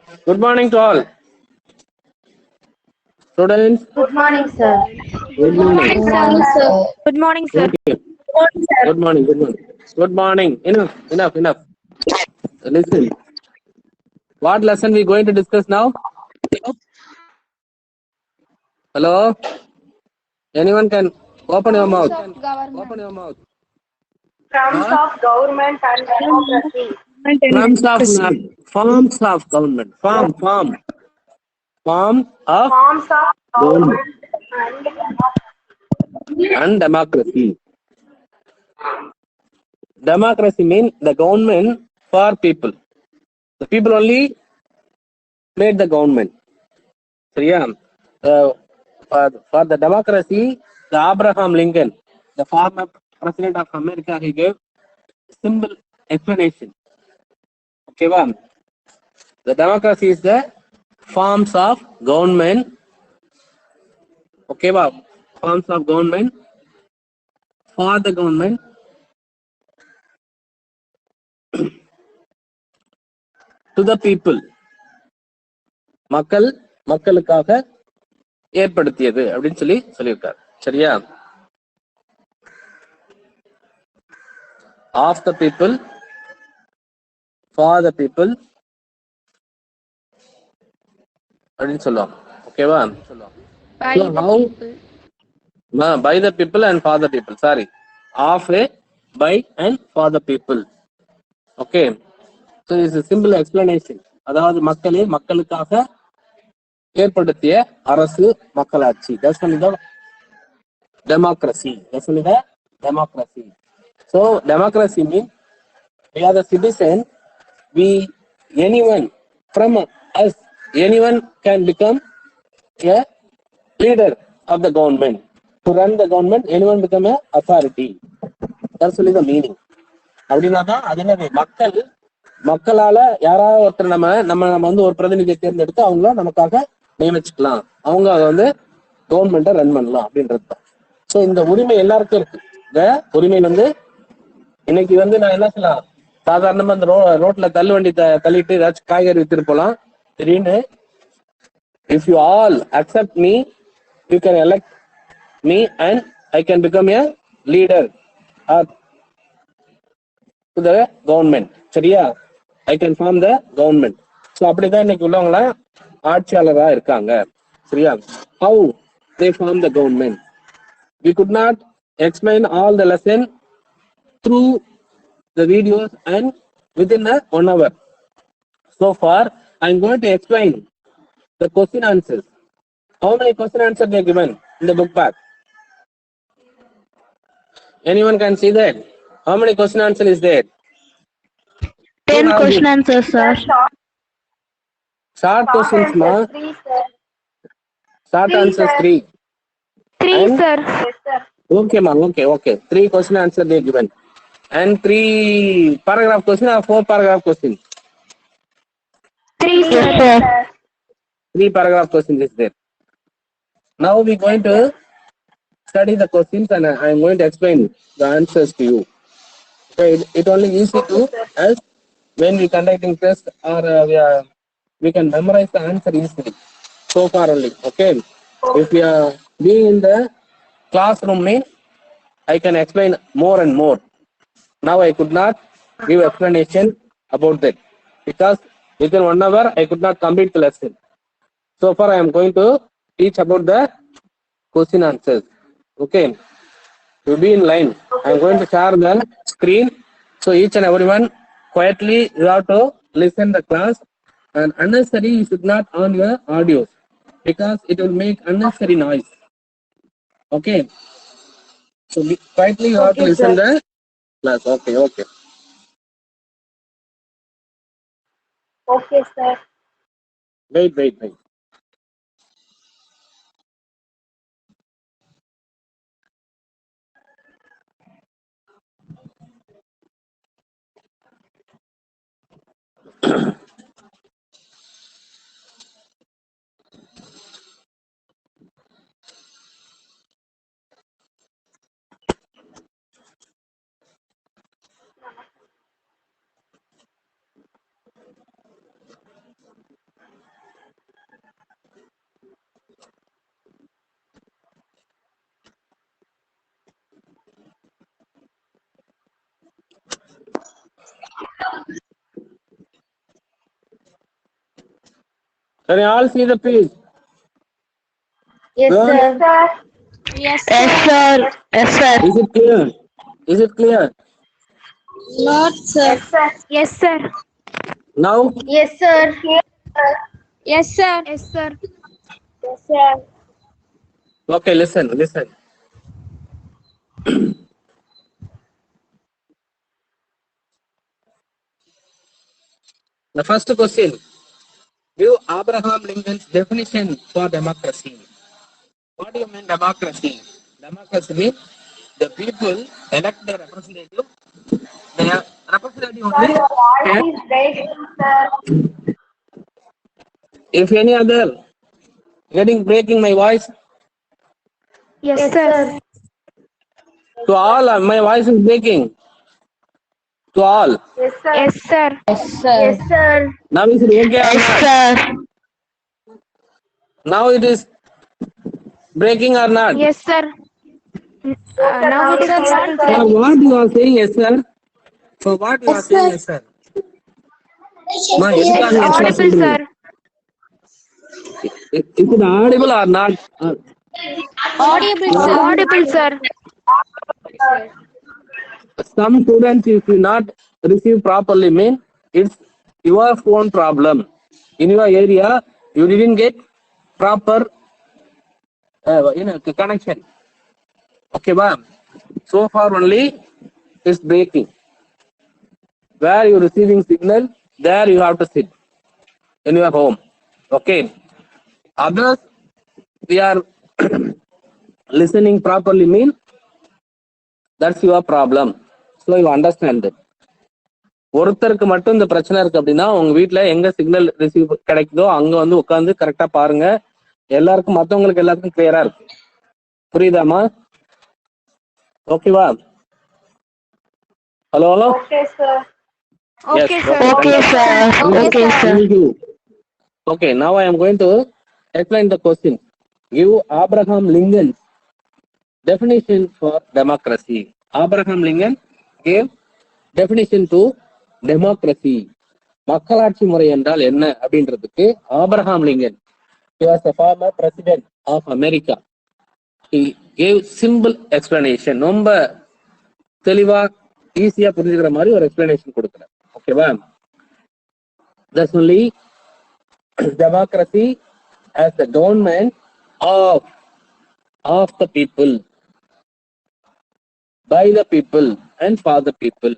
Good morning to all. Students, Good morning, sir. good morning. Good morning, sir. Good morning, sir. Okay. Good morning. Good morning. Good morning. Enough. Listen. What lesson we going to discuss now? Hello? Anyone can open your Forms mouth. of government. Terms Huh? of government and democracy. Forms of government. Form of Forms of government government and democracy. and democracy. Democracy means the government for people. The people only made the government. So yeah, uh, for the democracy, the Abraham Lincoln, the former president of America, he gave simple explanation. Okay, well, the democracy is the forms of government. Okay, well, forms of government for the government to the people. மக்களுக்காக ஏற்படுத்தியது அப்படின்னு சொல்லியிருக்காரு. சரியா? Of the people, for the people அப்படின்னு சொல்லுவாங்க. ஓகேவா? By So the how people. by the people and for the people. Sorry. Of a, by and for the people. Okay. So it's a simple explanation. அதாவது மக்களுக்காக ஏற்படுத்திய அரசு மக்களாட்சி. That's only the democracy. That's only the democracy. So democracy means we are the citizen. Anyone from us, anyone can become a leader of the government. To run the government, anyone become a authority. That's only the meaning. அப்படின்னா தான் அது என்னது மக்களால யாராவது ஒருத்தர் நம்ம ஒரு பிரதிநிதியை தேர்ந்தெடுத்து அவங்கள நமக்காக நியமிச்சுக்கலாம். அவங்க அதை கவர்மெண்ட்டை ரன் பண்ணலாம் அப்படின்றது தான். ஸோ இந்த உரிமை எல்லாருக்கும் இருக்கு. இந்த உரிமை இன்னைக்கு நான் என்ன சொல்லலாம், சாதாரணமா இந்த ரோட்ல தள்ளுவண்டி தள்ளிட்டு ஏதாச்சும் காய்கறி வித்துட்டு போலாம். திடீர்னு if you all accept me, you can elect me and I can become a leader or to the government. சரியா? I can form the government. So அப்படிதான் இன்னைக்கு உள்ளவங்கள ஆட்சியாளரா இருக்காங்க. சரியா? How they form the government? We could not explain all the lesson through the videos and within 1 hour. So far, I am going to explain the question answers. How many question answers they given in the book back? Anyone can see that? How many question answer is there? 10 question answers, sir. Short questions, ma. Three, sir. Short Three, answers sir. 3. 3, And sir. Yes, sir. okay, ma. Okay. 3 question answer they given. And 3 paragraph question or 4 paragraph question? 3, Three, sir. sir. 3 paragraph questions is there. Now we going to study the questions and I am going to explain the answers to you. Okay, it only easy Okay, to sir. as when we conducting test or we can memorize the answer easily. So far only. Okay. If we are being in the classroom means I can explain more and more. Now I could not give explanation about that because within 1 hour I could not complete the lesson. So far I am going to teach about the question answers. Okay. To be in line. I am going to share the screen. So each and everyone quietly you have to listen the class and unnecessary you should not on your audios because it will make unnecessary noise. Okay. So quietly you have to Okay, listen sir. the class. Okay. Okay, sir. Wait. Can you all see the page? Yes, Good. sir. Sir. Yes, Yes, sir. Yes, sir. Is it clear? Is it clear? Not, sir. Yes, sir. Yes, sir. Now, Yes, sir. Yes, sir. Yes, sir. Yes, sir. Yes, sir. okay, listen. The first question. Give Abraham Lincoln's definition for democracy. What do you mean democracy? Democracy means the people elect their representative. The representative Sir, only your voice can, is breaking, sir. if any other breaking my voice, Yes, Yes, sir. sir. to all my voice is breaking. To all. Yes, sir. Yes, sir. Yes, sir. Yes, sir. Now is it okay or Yes, not? sir. Now it is breaking or not? Yes, sir. Now it is Yes, audible, sir. For sir. what you are saying yes sir? For what you are saying yes sir? Ma, It is எதுக்காக yes sir audible, சொல்றீங்க? sir. Is it audible or not? Audible, sir. Audible, sir. Some students if you not receive properly mean it's your phone problem. In your area you didn't get proper connection. Okay ba? So far only it's breaking. Where you receiving signal, there you have to sit in your home. Okay. Others we are listening properly mean that's your problem. So you understand it. ஒருத்தருக்கு மட்டும் இந்த பிரச்சனை இருக்கு அப்படின்னா உங்க வீட்டுல எங்க signal receive கிடைக்குதோ அங்க வந்து உட்காந்து கரெக்டா பாருங்க. எல்லாருக்கும் மத்தவங்களுக்கு எல்லாருக்கும் கிளியரா இருக்கு. புரியுதாமா? ஓகேவா? Hello hello. Okay, sir. Okay, sir. Okay, sir. Okay, sir. Okay, now I am going to explain the question. Give Abraham Lincoln's definition for democracy. Abraham Lincoln gave definition to democracy. மக்களாட்சி முறை என்றால் என்ன அப்படின்றதுக்கு Abraham Lincoln, he was a former president of America. He gave simple explanation. ரொம்ப தெளிவா ஈஸியா புரிஞ்சுக்கிற மாதிரி ஒரு எக்ஸ்பிளனேஷன் கொடுக்குறேன். ஓகேவா? That's only democracy as the government of the people, by the people and for the people.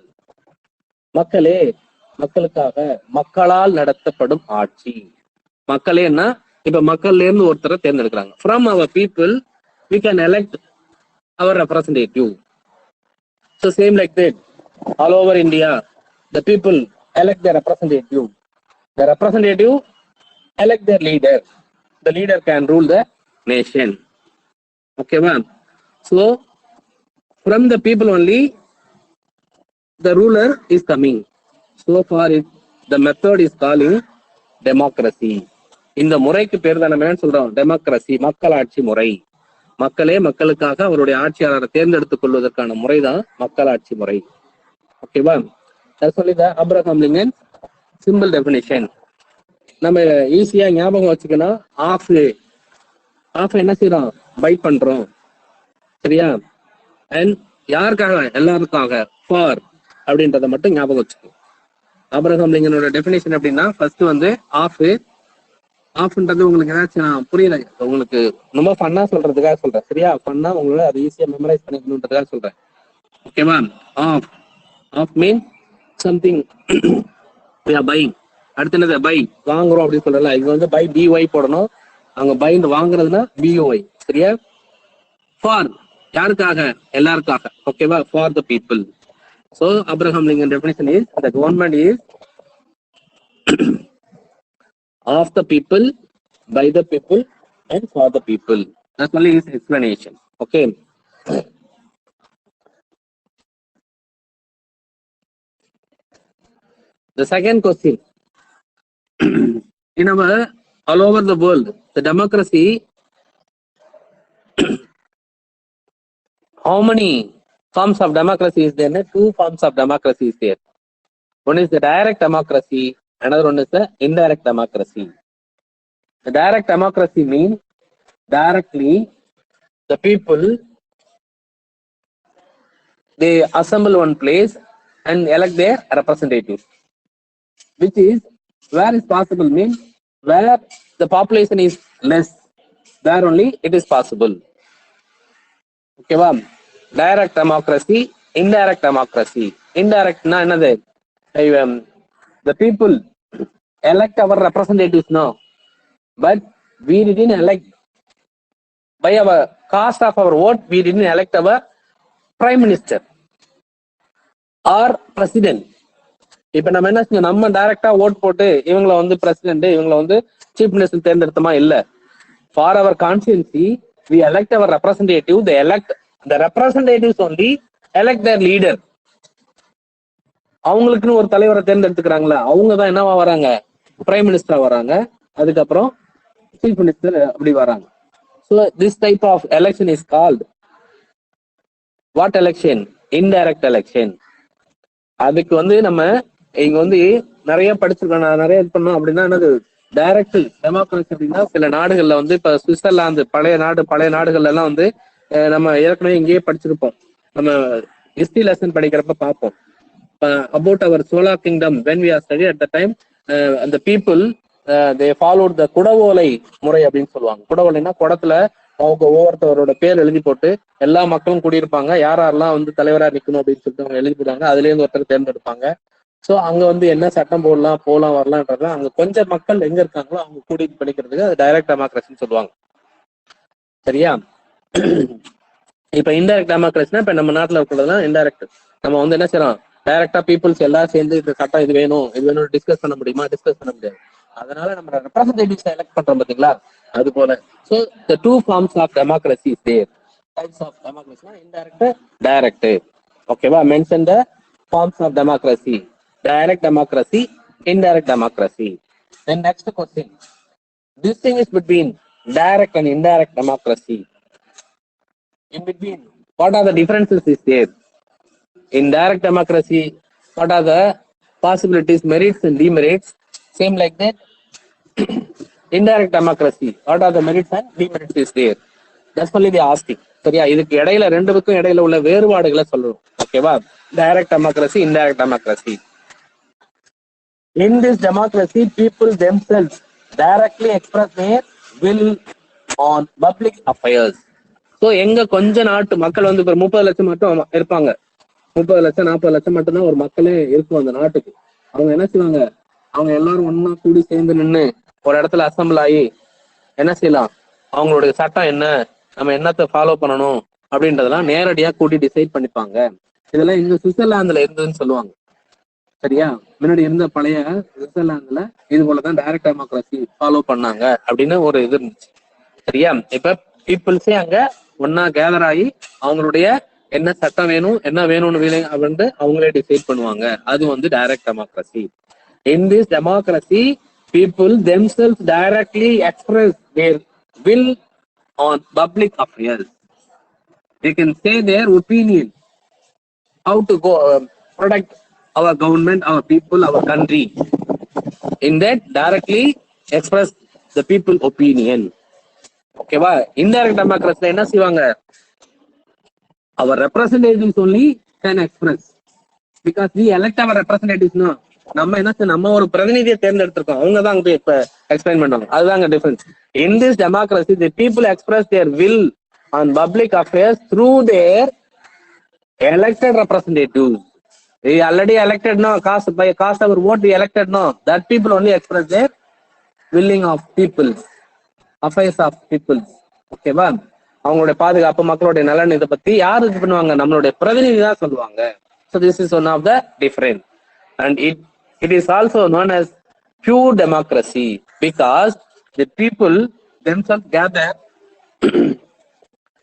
மக்களே, மக்களுக்காக, மக்களால் நடத்தப்படும் ஆட்சி. மக்களேன்னா இப்ப மக்கள்ல இருந்து ஒருத்தரை தேர்ந்தெடுக்கிறாங்க. From our people we can elect our representative. So same like that all over India the people elect their representative. The representative elect their leader. The leader can rule the nation. Okay ma'am? So from the people only the ruler is coming. So far the method is calling democracy. இந்த முறைக்கு பேர் தான் நம்ம என்ன சொல்றோம்? Democracy, மக்களாட்சி முறை. மக்களே மக்களுக்காக அவருடைய ஆட்சியாளரை தேர்ந்தெடுத்துக் கொள்வதற்கான முறைதான் மக்களாட்சி முறை. ஓகேவா? சொல்லி ஆப்ரஹாம் லிங்கன் சிம்பிள் டெபினிஷன். நம்ம ஈஸியா ஞாபகம் வச்சுக்கணும். ஆஃப் என்ன செய்யறோம்? பை பண்றோம். சரியா? அண்ட் யாருக்காக? எல்லாருக்காக. ஃபார் அப்படின்றத மட்டும் ஞாபகம் வச்சுக்கணும். ஆப்ரஹாம் லிங்கனோட டெபினிஷன் அப்படின்னா ஃபர்ஸ்ட் வந்து ஆஃப்ன்றது உங்களுக்கு ஏதாச்சும் புரியல, உங்களுக்கு ரொம்ப ஃபன்னா சொல்றதுக்காக சொல்றேன். சரியா? ஃபன்னா உங்களை அதை ஈஸியா மெமரைஸ் பண்ணிக்கணுன்றதுக்காக சொல்றேன். ஓகேவா? Of mean something buying. அடுத்து என்னது? பை, வாங்குறோம் அப்படின்னு சொல்லல. இங்க வந்து பை பிஒய் போடணும். அங்க பை வாங்குறதுன்னா பிஓஒய். சரியா? ஃபார் யாருக்காக? எல்லாருக்காக. ஓகேவா? For the people. So Abraham Lincoln definition is the government is of the people, by the people and for the people. That's only his explanation. Okay. The second question. In our all over the world, the democracy, how many forms of democracy is there? Two forms of democracy is there. One is the direct democracy, another one is the indirect democracy. The direct democracy means directly the people they assemble one place and elect their representatives, which is where is possible means where the population is less, there only it is possible. Okay, wow. Direct democracy, indirect democracy. Indirect na another. The people elect our representatives now, but we didn't elect by our cost of our vote. We didn't elect our prime minister or president. இப்ப நம்ம என்ன செஞ்சோம், நம்ம டைரக்டா vote போட்டு இவங்களை வந்து president இவங்களை வந்து சீஃப் மினிஸ்டர் தேர்ந்தெடுத்தமா இல்ல. For our constituency we elect our representative, they elect the representatives only elect their leader. அவங்களுக்குன்னு ஒரு தலைவரை தேர்ந்தெடுத்துக்கிறாங்களா, அவங்க தான் என்னவா வராங்க, பிரைம் மினிஸ்டரா வராங்க, அதுக்கப்புறம் சீஃப் மினிஸ்டர் அப்படி வராங்க. So this type of election is called what election? Indirect election. அதுக்கு வந்து நம்ம இங்க வந்து நிறைய படிச்சிருக்கோம், நிறைய இது பண்ணோம். அப்படின்னா என்னது டைரக்ட் டெமோக்ரஸி அப்படின்னா சில நாடுகள்ல வந்து இப்ப சுவிட்சர்லாந்து பழைய நாடுகள்ல எல்லாம் வந்து நம்ம ஏற்கனவே இங்கேயே படிச்சிருப்போம், நம்ம ஹிஸ்டரி லெசன் படிக்கிறப்ப பார்ப்போம். About our Chola kingdom when we are study at the time the people they followed the குடவோலை முறை அப்படின்னு சொல்லுவாங்க. குடவோலைன்னா குடத்துல அவங்க ஒவ்வொருத்தவரோட பேர் எழுதி போட்டு எல்லா மக்களும் கூடியிருப்பாங்க, யாரெல்லாம் வந்து தலைவரா நிக்கணும் அப்படின்னு சொல்லிட்டு அவங்க எழுதி போடுவாங்க, அதுல இருந்து ஒருத்தர் தேர்ந்தெடுப்பாங்க. சோ அங்க வந்து என்ன சட்டம் போகலாம் வரலாம்ன்றத அங்க கொஞ்சம் மக்கள் எங்க இருக்காங்களோ அவங்க கூடி பண்ணிக்கிறதுக்கு அது டைரக்ட் டெமோக்ரஸின்னு சொல்லுவாங்க. சரியா? இப்ப இன்டைரக்ட் டெமோக்ரஸினா இப்ப நம்ம நாட்டுல இருக்கிறதுலாம் இன்டைரக்ட். நம்ம வந்து என்ன செய்யறோம், டைரக்டா பீப்புள்ஸ் எல்லாரும் சேர்ந்து இந்த சட்டம் இது வேணும் டிஸ்கஸ் பண்ண முடியுமா, டிஸ்கஸ் பண்ண முடியாது. அதனால நம்ம ரெப்ரஸன்டேட்டிவ்ஸ் எலெக்ட் பண்றோம் பாத்தீங்களா, அது போல. So the two forms of democracy is there. Types of democracy na indirect, direct. Okay va, mention the forms of democracy: direct democracy, indirect democracy. Then next question, distinguish between direct and indirect democracy. In between, what are the differences is there? In direct democracy, what are the possibilities, merits and demerits? Same like that. Indirect democracy, what are the merits and demerits is there? That's only the asking. சரியா? இதுக்கு இடையில ரெண்டுக்கும் இடையில உள்ள வேறுபாடுகளை சொல்றோம். ஓகேவா? Direct democracy, indirect democracy. In this democracy, people themselves directly express their will on public affairs. So எங்க கொஞ்ச நாட்டு மக்கள் வந்து 30 லட்சம் மட்டும் இருப்பாங்க, 30 லட்சம் 40 லட்சம் மட்டும்தான் ஒரு மக்களே இருக்கும் அந்த நாட்டுக்கு. அவங்க என்ன செய்வாங்க, அவங்க எல்லாரும் ஒன்னா கூடி சேர்ந்து நின்று ஒரு இடத்துல அசம்பிள் ஆகி என்ன செய்யலாம், அவங்களுடைய சட்டம் என்ன, நம்ம என்னத்தை ஃபாலோ பண்ணணும் அப்படின்றதெல்லாம் நேரடியா கூட்டி டிசைட் பண்ணிப்பாங்க. இதெல்லாம் இங்க சுவிட்சர்லாந்துல இருந்ததுன்னு சொல்லுவாங்க. சரியா? முன்னாடி இருந்த பழைய சுவிட்சர்லாந்துல இது போலதான் டைரக்ட் டெமோக்ரஸி ஃபாலோ பண்ணாங்க அப்படின்னு ஒரு இது இருந்துச்சு. சரியா? இப்ப பீப்புள்ஸே அங்க ஒன்னா கேதர் ஆகி அவங்களுடைய என்ன சட்டம் வேணும், என்ன வேணும்னு அப்படின்னு அவங்களே டிசைட் பண்ணுவாங்க. அது வந்து direct democracy. In this democracy, people themselves directly express their will on public affairs. They can say their opinion, how to go protect our government, our people, our country. In that, directly express the people opinion. Okay, va? Indirect democracy என்ன செய்வாங்க, our representatives only can express, because we elect our representatives now. நம்ம ஒரு பிரதிநிதியை தேர்ந்தெடுத்திருக்கோம், அவங்க தான் அங்க இப்ப explain பண்ணுவாங்க. அதுதாங்க difference. In this democracy, the people express their will on public affairs through their elected representatives. We already elected now, by cast our vote we elected now. That people only express their willing of people, affairs of people. ஓகேவா? அவங்களுடைய பாதுகாப்பு, மக்களுடைய நலன், இதை பத்தி யாரு இது பண்ணுவாங்க, நம்மளுடைய பிரதிநிதி தான் சொல்லுவாங்க. So this is one of the difference, and it is also known as pure democracy because the people themselves gather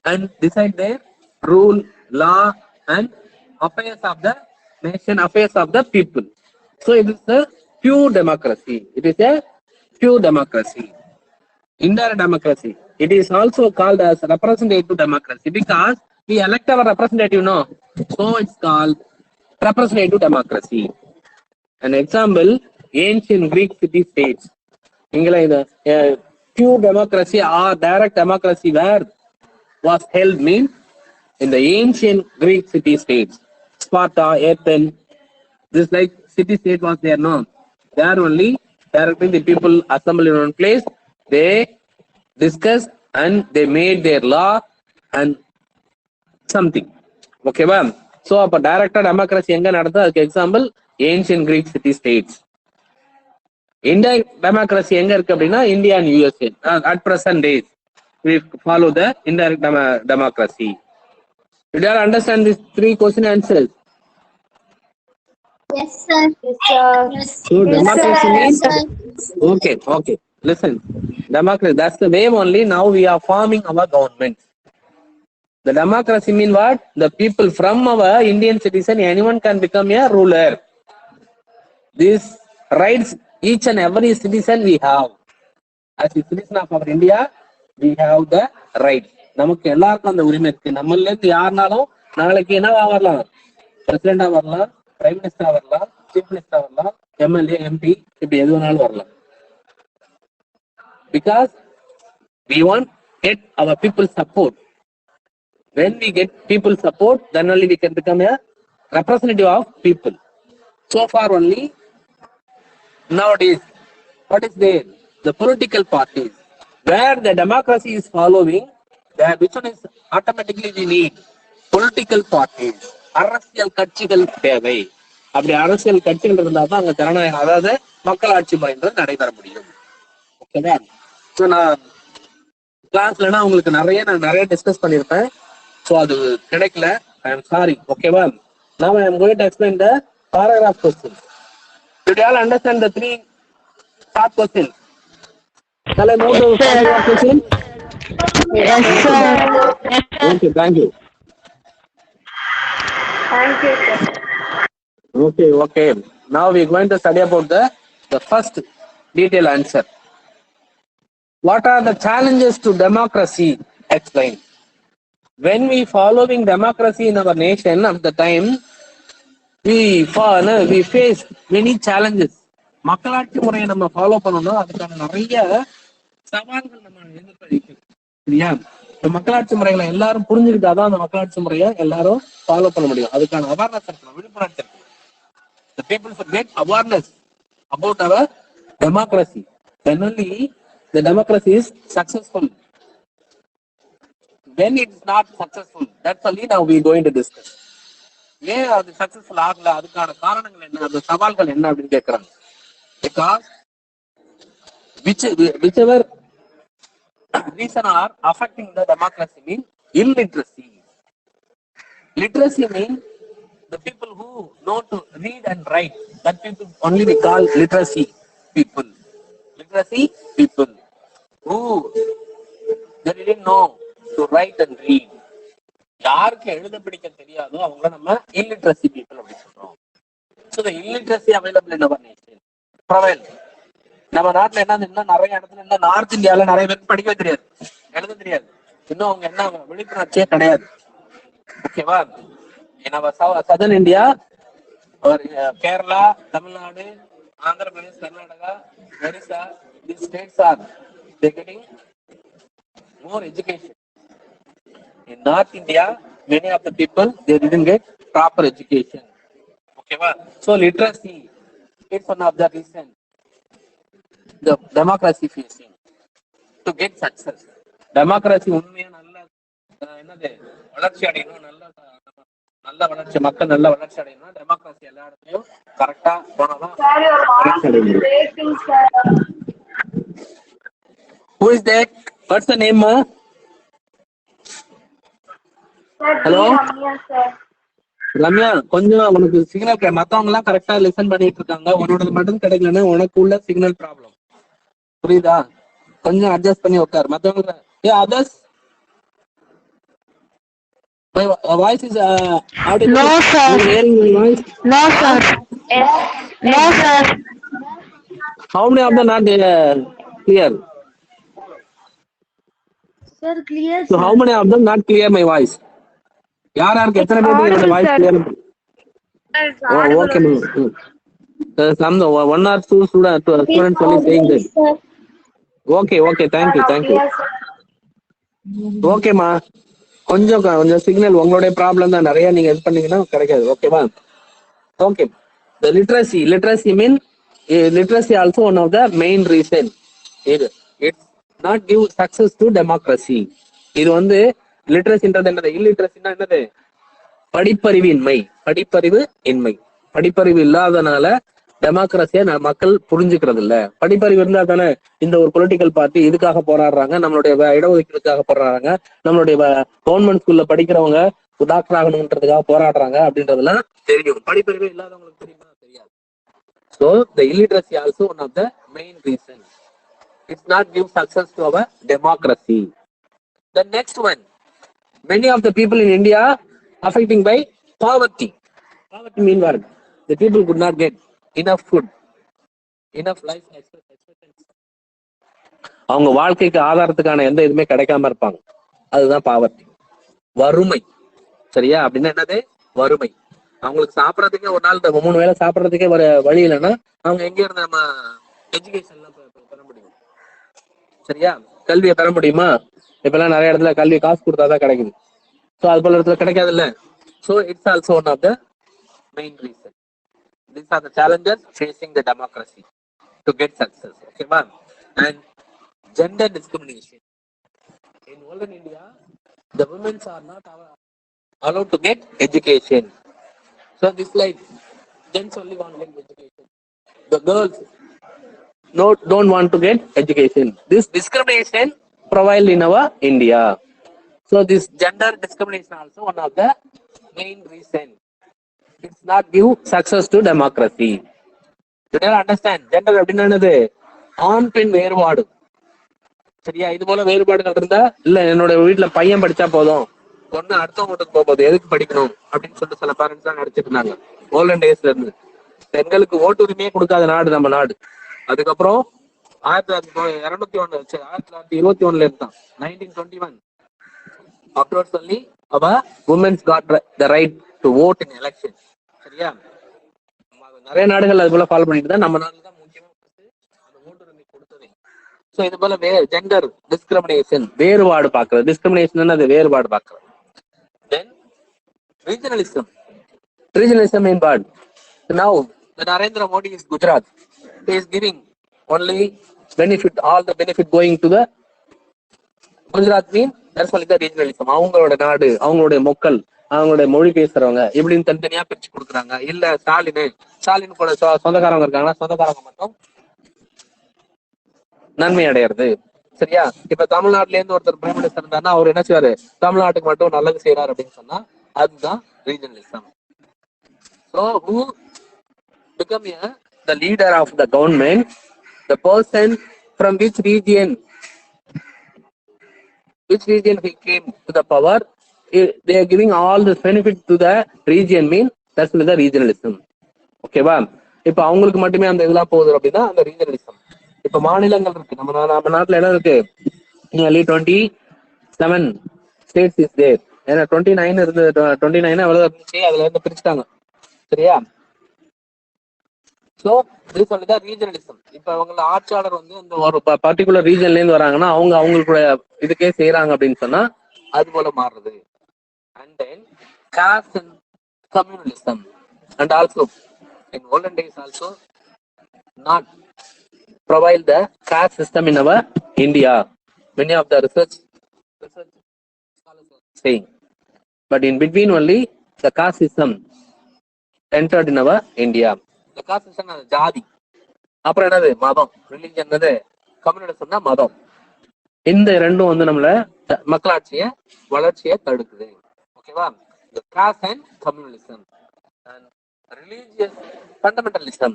and decide their rule, law and affairs of the nation, affairs of the people. So it is a pure democracy. It is a pure democracy. Indirect democracy, it is also called as representative democracy because we elect our representative now. So it's called representative democracy. An example, ancient Greek city states. pure democracy or direct democracy where was held mean in the ancient Greek city-states, Sparta, Athens. This like city-state was there, no? There only directly the people assembled in one place. They discussed and they made their law and something. Okay, ma'am. So, அப்ப டைரக்டா democracy எங்க நடந்தது? அதுக்கு example ancient Greek city states. Indirect democracy எங்க இருக்கு அப்படின்னா India and USA. At present days we follow the indirect democracy. Did you all understand these 3 question answers? Yes, sir. Yes, sir. So democracy means okay. Listen, democracy, that's the way only now we are forming our government. The democracy mean what? The people from our Indian citizen, anyone can become a ruler. These rights each and every citizen we have. As a citizen of our India, we have the right. நமக்கு எல்லாருக்கும் அந்த உரிமை இருக்கு. நம்மள இருந்து யாருனாலும் நாளைக்கு என்னவா வரலாம்? பிரசிடென்டா வரலாம், பிரைம் மினிஸ்டரா வரலாம், சீஃப் மினிஸ்டரா வரலாம், எம்எல்ஏ, எம்பி, இப்படி எது வேணாலும் வரலாம். Because we want get our people support. When we get people support, then only we can become a representative of people. So far only nowadays, what is there? The political parties where the democracy is following, which one is automatically we need political parties. அரசியல் கட்சிகள் தேவை. அப்படி அரசியல் கட்சிகள் இருந்தா தான் அங்க ஜனநாயகம், அதாவது மக்களாட்சி முறைன்றது நடைபெற முடியும். ஓகேவா? ஸோ நான் கிளாஸ்லனா உங்களுக்கு நான் நிறைய டிஸ்கஸ் பண்ணியிருப்பேன். ஸோ அது கிடைக்கல. I am sorry. ஓகேவா? Now I am going to explain the paragraph questions. Did you all understand the 3 short questions? Shall I move to paragraph question? Yes, sir. Okay, thank you. Thank you, sir. Okay. Now we are going to study about the first detailed answer. What are the challenges to democracy? Explain. When we following democracy in our nation at the time, we face many challenges. மக்களாட்சி முறையை நம்ம follow பண்ணணும், அதுக்கான நிறைய சவால்கள் நம்ம எதிர்கொள்கிறோம். சரியா? இந்த மக்களாட்சி முறைகளை எல்லாரும் புரிஞ்சுக்கிட்டாதான் அந்த மக்களாட்சி முறையை எல்லாரும் ஃபாலோ பண்ண முடியும். அதுக்கான அவேர்னஸ் இருக்கணும், விழிப்புணர்ச்சி இருக்கணும். The people should get awareness about our democracy. Then only the democracy is successful. When it is not successful, that's only now we are going to discuss. ஏன் அது சக்சஸ்ஃபுல் ஆகல, அதுக்கான காரணங்கள் என்ன, அந்த சவால்கள் என்ன அப்படின்னு கேட்கறாங்க. Because whichever reason are affecting the democracy mean illiteracy. Literacy means the people who know to read and write. That people only we call literacy people. Literacy people who they didn't know to write and read. யாருக்கு எழுத படிக்க தெரியாதோ அவங்கள நம்ம illiteracy people அப்படி சொல்றோம். So the illiteracy available in our nation prevail. நம்ம நாட்டுல என்ன நிறைய இடத்துல என்ன நார்த் இந்தியால நிறைய பேருக்கு படிக்கவே தெரியாது, எழுத தெரியாது. இன்னும் அவங்க என்ன விழிப்புணர்ச்சியே கிடையாது. ஓகேவா? நம்ம southern India, Kerala, Tamil Nadu, Andhra Pradesh, Karnataka, Orissa, these states are they getting more education. In North India, many of the people they didn't get proper education. Okay, so literacy is one of the reasons the democracy facing to get success. Democracy உண்மையா நல்ல என்னது வளர்ச்சி அடையணும், நல்ல வளர்ச்சி, மக்கள் நல்ல வளர்ச்சி அடையணும், டெமோக்ரஸி எல்லா இடத்துலயும் கரெக்டா போனாதான் வளர்ச்சி அடைய முடியும். Who is that? What's the name, ma? Hello? Ramya, கொஞ்சம் உனக்கு சிக்னல், மத்தவங்க எல்லாம் கரெக்டா லிசன் பண்ணிட்டு இருக்காங்க, உன்னோட மட்டும் கிடைக்கலன்னா உனக்கு உள்ள சிக்னல் ப்ராப்ளம். புரியுதா? கொஞ்சம் அட்ஜஸ்ட் பண்ணி உட்காரு. மத்தவங்க others my voice is audible. No, sir. You hearing my voice? No, sir. No, sir. How many of them not clear? Sir, clear. So how many of them not clear my voice? யாருக்கு எத்தனை பேருக்கு என்னோட voice clear? Okay, some one or two students only saying that. Okay okay, thank you thank you. Clear, sir. ஓகேம்மா, கொஞ்சம் கொஞ்சம் signal உங்களுடைய problem தான், நிறைய நீங்க இது பண்ணீங்கன்னா கிடைக்காது. ஓகேவா? Okay. The literacy mean literacy also one of the main reason. It's not give success to democracy. இது வந்து லிட்ரஸின்றது என்னது? இல்லிட்ரஸின்னா என்னது? படிப்பறிவு இன்மை. படிப்பறிவு இன்மை. படிப்பறிவு இல்லாதனால டெமோக்ரஸிய மக்கள் புரிஞ்சுக்கிறது இல்ல. படிப்பறிவு இருந்தா தானே இந்த ஒரு பொலிட்டிக்கல் பார்ட்டி இதுக்காக போராடுறாங்க, நம்மளுடைய இடஒதுக்கீடுக்காக போராடுறாங்க, நம்மளுடைய கவர்மெண்ட் ஸ்கூல்ல படிக்கிறவங்க டாக்டர் ஆகணும்ன்றதுக்காக போராடுறாங்க அப்படின்றதெல்லாம் தெரியும். படிப்பறிவு இல்லாதவங்களுக்கு தெரியுமா? தெரியாது. So the illiteracy also one of the main reasons. It's not give success to our democracy. The next one, many of the people in India affecting by poverty. Poverty mean what? The people could not get enough food, enough life expectancy. அவங்க வாழ்க்கைக்கு ஆதாரத்துக்கான எந்த இதுவுமே கிடைக்காம இருப்பாங்க. அதுதான் poverty, வறுமை. சரியா? அப்படின்னா என்னது? வறுமை. அவங்களுக்கு சாப்பிடறதுக்கே ஒரு நாள் 3 வேளை சாப்பிடறதுக்கே வழி இல்லைன்னா அவங்க எங்க இருந்து நம்ம எஜுகேஷன் எல்லாம் பெற முடியும்? சரியா? கல்வியை பெற முடியுமா? இப்ப எல்லாம் நிறைய இடத்துல கல்வி காசு கொடுத்தாதான் கிடைக்குது. ஸோ அது போல இடத்துல கிடைக்காது இல்ல. So it's also one of the main reason. These are the challenges facing the democracy to get success. Okay, ma'am. And gender discrimination. In olden India, the women are not allowed to get education. So this like gents only want to get education. The girls don't want to get education. This discrimination prevailed in our India. So this gender discrimination also one of the main reason. It's not give success to democracy. You don't understand? Gender அப்படின்னா என்னது? ஆண் பெண் வேறுபாடு. சரியா? இது போல வேறுபாடுகள் இருந்தா இல்ல என்னோட வீட்டுல பையன் படிச்சா போதும், பொண்ணு அடுத்தவங்க வீட்டுக்கு போகும்போது எதுக்கு படிக்கணும் அப்படின்னு சொல்லிட்டு சில பேரண்ட்ஸ் தான் நினைச்சிட்டு இருந்தாங்க ஓல்டன் டேஸ்ல இருந்து. பெண்களுக்கு ஓட்டு உரிமையே கொடுக்காத நாடு நம்ம நாடு. அதுக்கப்புறம் 1921 இருந்தான் 1921 afterwards only our women's got the right to vote in election. சரியா? நிறைய நாடுகள் அது போல ஃபாலோ பண்ணிட்டு தான் நம்ம நாடுல தான் முக்கியமா அந்த ஓட்டு உரிமை கொடுத்தது. ஸோ இது போல ஜெண்டர் டிஸ்கிரிமினேஷன், வேறுபாடு பார்க்கறது. டிஸ்கிரிமினேஷன் அது வேறுபாடு பார்க்கறது. தென் regionalism. Regionalism in bad. Now, the Narendra Modi is Gujarat. He is giving only benefit, all the benefit going to the Gujarat mean that's only the regionalism. அவங்களோட நாடு, அவங்களுடைய மக்கள், அவங்களுடைய மொழி பேசுறவங்க இப்படின்னு தனித்தனியா பிரிச்சு கொடுக்குறாங்க. இல்ல ஸ்டாலின் கூட சொந்தக்காரங்க இருக்காங்கன்னா சொந்தக்காரங்க மட்டும் நன்மை அடையிறது. சரியா? இப்ப தமிழ்நாட்டுல இருந்து ஒருத்தர் பிரைம் மினிஸ்டர் இருந்தாருன்னா அவர் என்ன செய்வாரு? தமிழ்நாட்டுக்கு மட்டும் நல்லது செய்யறாரு அப்படின்னு சொன்னா அதுதான் regionalism. So who become the leader of the government? The person from which region he came to the power, they are giving all the benefit to the region mean that's the regionalism. ஓகேவா? இப்ப அவங்களுக்கு மட்டுமே அந்த இதெல்லாம் போகுது அப்படின்னா அந்த regionalism. இப்ப மாநிலங்கள் இருக்கு நம்ம நாட்டுல என்ன இருக்கு? 27 states is there. ஏன்னா 29 இருந்து 29 எவ்வளவு இருந்துச்சு, அதுல இருந்து பிரிச்சுட்டாங்க. சரியா? So this only the regionalism. இப்ப அவங்கள ஆட்சியாளர் வந்து இந்த ஒரு பர்டிகுலர் ரீஜன்ல இருந்து வராங்கன்னா அவங்க அவங்களுக்கு இதுக்கே செய்யறாங்க அப்படின்னு சொன்னா அது போல மாறுறது. And then caste and communalism. And also in olden days also not provide the caste system in our India. Many of the research scholars are saying. But in between only the caste system entered in our India. The caste system is ஜாதி. அப்புறம் என்னது? மதம். Religion என்னது? கம்யூனிசம்னா மதம். இந்த ரெண்டும் வந்து நம்மள மக்களாட்சிய வளர்ச்சியை தடுக்குது. ஓகேவா? The caste and communalism and religious fundamentalism.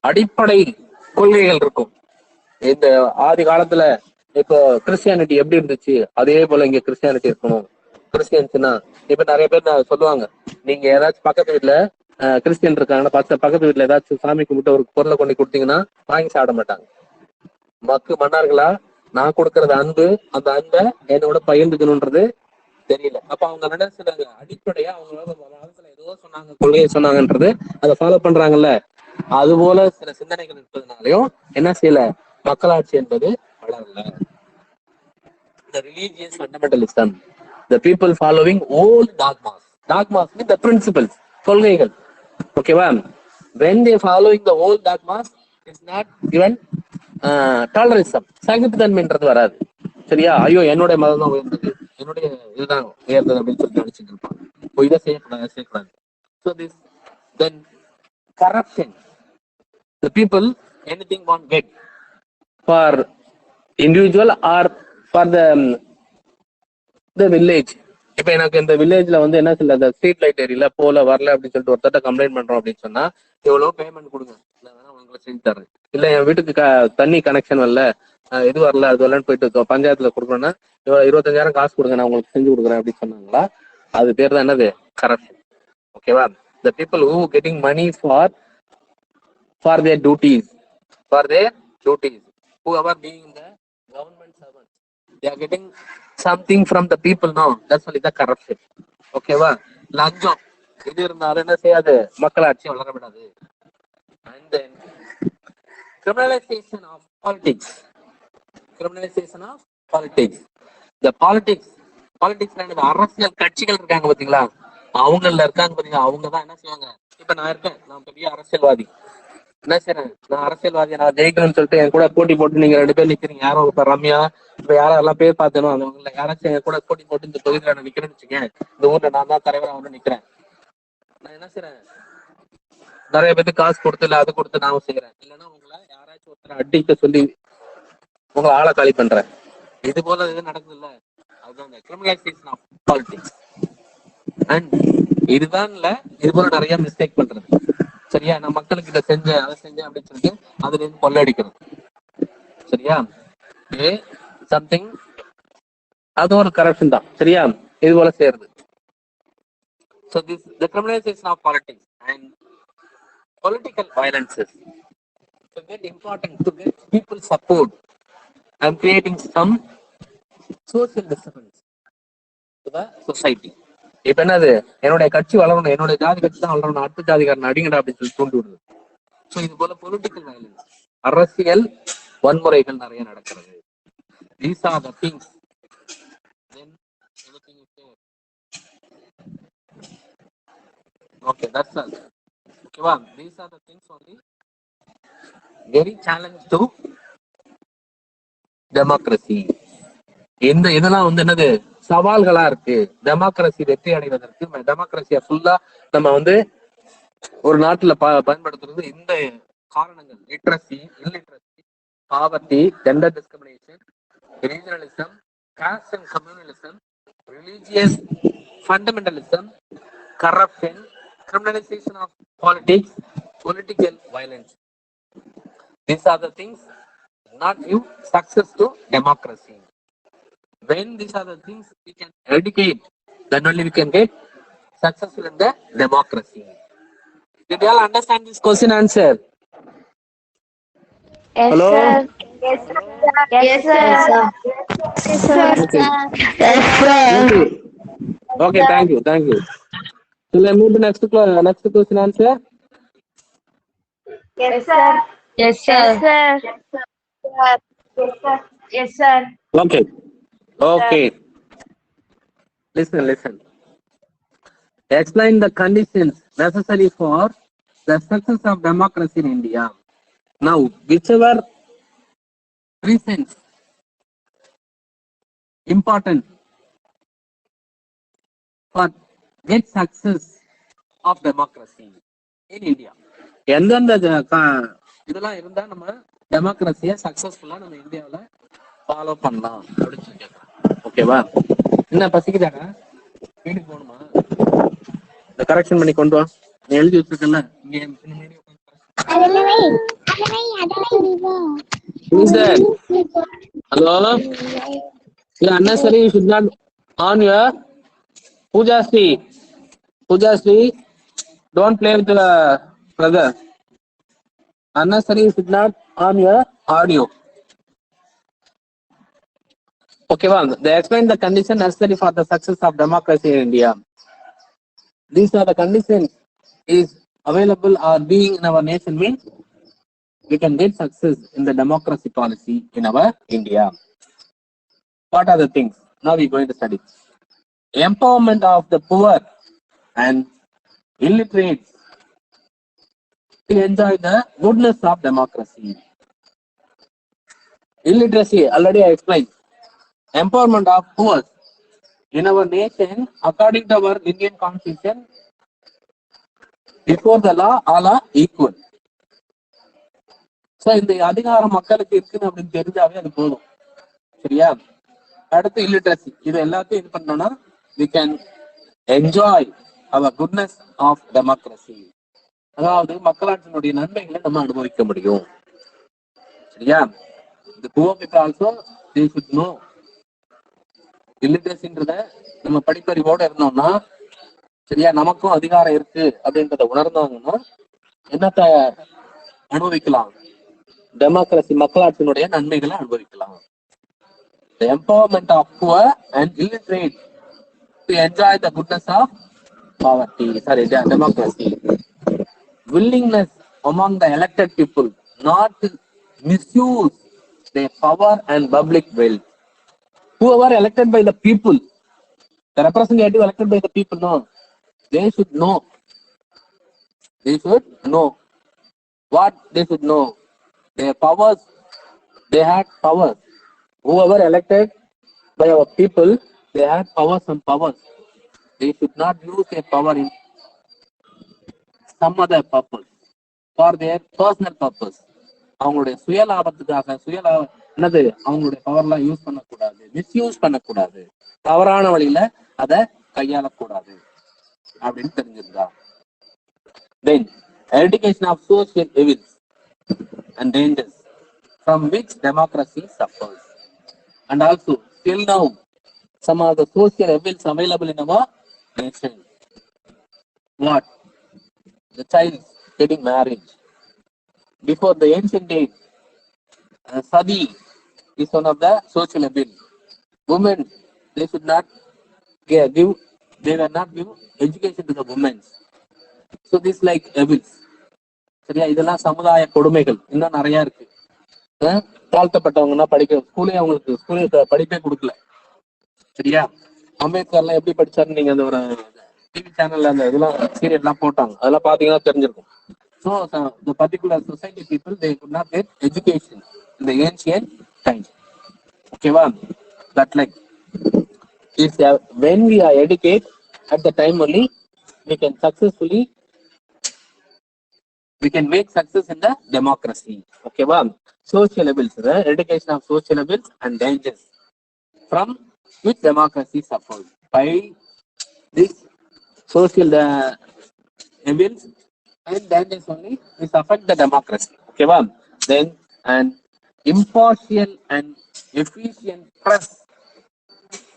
அடிப்படை கொள்கைகள் இருக்கும். இந்த ஆதி காலத்துல இப்போ கிறிஸ்டியானிட்டி எப்படி இருந்துச்சு அதே போல இங்க கிறிஸ்டியானிட்டி இருக்கணும். கிறிஸ்டியன்ஸ்னா இப்ப நிறைய பேர் சொல்லுவாங்க, நீங்க ஏதாச்சும் பக்கத்து வீட்டுல கிறிஸ்டியன் இருக்காங்கன்னா பக்கத்து வீட்டுல ஏதாச்சும் சாமி கும்பிட்டு ஒரு பொருளை கொண்டு கொடுத்தீங்கன்னா வாங்கி சாப்பிட மாட்டாங்க. மன்னார்களா நான் கொடுக்கறது அன்பு, அந்த அன்பை என்னோட பகிர்ந்துக்கணும்ன்றது தெரியல. அப்ப அவங்க நினைச்சாங்க அடிப்படையா அவங்களோட ஏதோ சொன்னாங்க, கொள்கையை சொன்னாங்கன்றது அதை ஃபாலோ பண்றாங்கல்ல. அது போல சில சிந்தனைகள் இருப்பதுனாலையும் என்ன செய்யல மக்களாட்சி என்பது வளரல. The religious fundamentalism, the people following old dogmas. Dogmas mean the principles, கொள்கைகள். ஓகேவா? When they following the old dogmas, it's not given tolerism. சகிப்புத்தன்மைன்றது வராது. சரியா? ஐயோ என்னுடைய மதம் தான் உயர்ந்தது, என்னுடைய இதுதான் உயர்ந்தது அப்படின்னு சொல்லி நினைச்சிட்டு இருப்பாங்க. இதை செய்யக்கூடாது, செய்யக்கூடாது. So this then corruption. The people anything want get for individual or for the village. இப்ப எனக்கு இந்த வில்லேஜ்ல வந்து என்ன சொல்ல, அந்த ஸ்ட்ரீட் லைட் ஏரியல போல வரல அப்படின்னு சொல்லிட்டு ஒருத்தட்ட கம்ப்ளைண்ட் பண்றோம் அப்படின்னு சொன்னா, எவ்வளவு பேமெண்ட் கொடுங்க, உங்களுக்கு செஞ்சு தர்றேன். இல்ல என் வீட்டுக்கு தண்ணி கனெக்ஷன் வரல, இது வரல அது வரலன்னு போயிட்டு பஞ்சாயத்துல கொடுக்கணும்னா 25,000 காசு கொடுங்க, நான் உங்களுக்கு செஞ்சு கொடுக்குறேன் அப்படின்னு சொன்னாங்களா, அது பேர் தான் என்னது, கரப்ஷன். ஓகேவா? The people who getting money for their duties, whoever being the government servants, they are getting something from the people now. That's only the corruption. ஓகேவா? லஞ்சம் இது இருந்தாலும் என்ன செய்யாது, மக்களாட்சி வளர விடாது. And then criminalization of politics. The politics அரசியல் கட்சிகள் இருக்காங்க பாத்தீங்களா, அவங்கள இருக்காங்க பாத்தீங்களா, அவங்க தான் என்ன செய்வாங்க. இப்ப நான் இருக்கேன், நான் பெரிய அரசியல்வாதி, என்ன செய்யறேன், நான் அரசியல்வாதி, நான் ஜெயிக்கணும்னு சொல்லிட்டு என் கூட போட்டி போட்டு நீங்க 2 பேர் நிக்கிறீங்க. யாரோ இப்ப ரம்யா, இப்ப யாரெல்லாம் பேர் பார்த்தேனோ அவங்க யாராச்சும் என் கூட போட்டி போட்டு இந்த தொகுதியில நான் நிக்கிறேன்னு வச்சுக்கேன், இந்த ஊர்ல நான் தான் தலைவரா வந்து நிக்கிறேன். நான் என்ன செய்யறேன், நிறைய பேருக்கு காசு கொடுத்து இல்ல அது கொடுத்து நான் செய்யறேன். இல்லைன்னா உங்களை யாராச்சும் ஒருத்தர் அடிக்க சொல்லி உங்களை ஆளை காலி பண்றேன். இது போல இது நடக்குது இல்ல, அதுதான் கிரிமினலைசேஷன் ஆஃப் பாலிடிக்ஸ். அண்ட் இதுதான் இல்ல, இது போல நிறைய மிஸ்டேக் பண்றது. சரியா? நான் மக்களுக்கு இதை செஞ்சேன் அதை செஞ்சேன் அப்படின்னு சொல்லிட்டு அதுல இருந்து கொள்ளடிக்கிறது. சரியா? சம்திங் அது ஒரு கரப்ஷன் தான். சரியா? இது போல செய்யறது. So this the criminalization of politics and political violences to get important, to get people support and creating some social disturbance to the society. இப்ப என்னது, என்னுடைய கட்சி வளரணும், என்னுடைய ஜாதி கட்சி தான் வளரணும், அடுத்த ஜாதிக்காரன் அடிங்கடா அப்படின்னு சொல்லி தூண்டி விடுறது. ஸோ இது போல பொலிட்டிக்கல் வயலன்ஸ், அரசியல் வன்முறைகள் நிறைய நடக்கிறது. These are the things. Then anything you say. Okay, that's all. Okay, well, these are the things only very challenge to democracy. இதெல்லாம் வந்து என்னது, சவால்களா இருக்கு டெமோக்ரஸி வெற்றி அடைவதற்கு. டெமோக்ரஸியை ஃபுல்லா நம்ம வந்து ஒரு நாட்டுல பயன்படுத்துறது இந்த காரணங்கள்: literacy, illiteracy, poverty, gender discrimination, regionalism, cost and communalism, religious fundamentalism, corruption, criminalization of politics, political violence. These are the things not give success to democracy. When these are the things we can eradicate, then only we can get successful in the democracy. Did you all understand this question answer? Yes, Hello? sir. Yes, sir. Yes, sir. Yes, sir. Okay. Yes, sir. Okay, thank you. Shall I move to next question answer? Yes, sir. Yes, sir. Yes, sir. Yes, sir. Yes, sir. Okay. Listen. Explain the conditions necessary for the success of democracy in India. Now, whichever reasons important for get success of democracy in India. எந்தெந்த இதெல்லாம் இருந்தா நம்ம டெமோக்ரஸியை சக்சஸ்ஃபுல்லா நம்ம இந்தியாவில follow பண்ணலாம் அப்படின்னு சொல்லி கேட்கலாம். ஓகேவா? என்ன பசிக்குதாங்க, வீட்டுக்கு போகணுமா? இந்த கரெக்ஷன் பண்ணி கொண்டு வா, நீ எழுதி வச்சிருக்கல இங்க முன்னாடி. Hello? Yeah, unnecessary you should not on your Pooja Sri, don't play with the brother. Unnecessary you should not on your audio. Okay, well, they explain the condition necessary for the success of democracy in India. These are the conditions is available or being in our nation means we can get success in the democracy policy in our India. What are the things? Now we're going to study. Empowerment of the poor and illiterate to enjoy the goodness of democracy. Illiteracy, already I explained. Empowerment of poor. In our nation, according to our Indian constitution, before the law, all are equal. So இந்த அதிகாரம் மக்களுக்கு இருக்குன்னு அப்படின்னு தெரிஞ்சாவே அது போதும். சரியா? அடுத்து illiteracy. இது எல்லாத்தையும் இது பண்ணோம்னா we can enjoy our goodness of democracy. அதாவது மக்களாட்சியினுடைய நன்மைகளை நம்ம அனுபவிக்க முடியும். சரியா? The poor people also they should know. இல்லிட்ரஸின்றத நம்ம படிப்பறிவோட இருந்தோம்னா சரியா நமக்கும் அதிகாரம் இருக்கு அப்படின்றத உணர்ந்தாங்கன்னா என்னத்த அனுபவிக்கலாம்? டெமோக்ரஸி மக்களாட்சியினுடைய நன்மைகளை அனுபவிக்கலாம். The empowerment of poor and illiterate to enjoy the goodness of poverty. Sorry, democracy. Willingness among the elected people not to misuse their power and public wealth. Whoever elected by the people, the representative elected by the people, no, they should know. They should know what they should know. Their powers, they had powers. Whoever elected by our people, they had powers and powers. They should not use their power in some other purpose for their personal purpose. அவங்களுடைய சுயலாபத்துக்காக என்னது அவங்களுடைய பவர்லாம் use பண்ணக்கூடாது, misuse பண்ணக்கூடாது, தவறான வழியில அதை கையாளக்கூடாது அப்படின்னு தெரிஞ்சிருந்தா. Then eradication of social evils and dangers from which democracy suffers. And also till now some of the social evils available in our nation. What? The child getting married. Before the ancient days, sati is one of the social evil. Women, they should not they were not give education to the women. So this like evils. சரியா? இதெல்லாம் சமுதாய கொடுமைகள் இன்னும் நிறைய இருக்கு. தாழ்த்தப்பட்டவங்கன்னா ஸ்கூலே படிப்பே கொடுக்கல. சரியா? அம்பேத்கர்லாம் எப்படி படிச்சாருன்னு நீங்க அந்த ஒரு டிவி சேனல்ல அந்த இதெல்லாம் சீரியல் எல்லாம் போட்டாங்க, அதெல்லாம் பாத்தீங்கன்னா தெரிஞ்சிருக்கும். So the particular society people, they could not get education in the ancient times. Okay, well, that like if when we are educated at the time only, we can make success in the democracy. Okay, well, social evils, the eradication of social evils and dangers from which democracy suffers. By this social evils and dangers only this affect the democracy. Okay, well, then an impartial and efficient press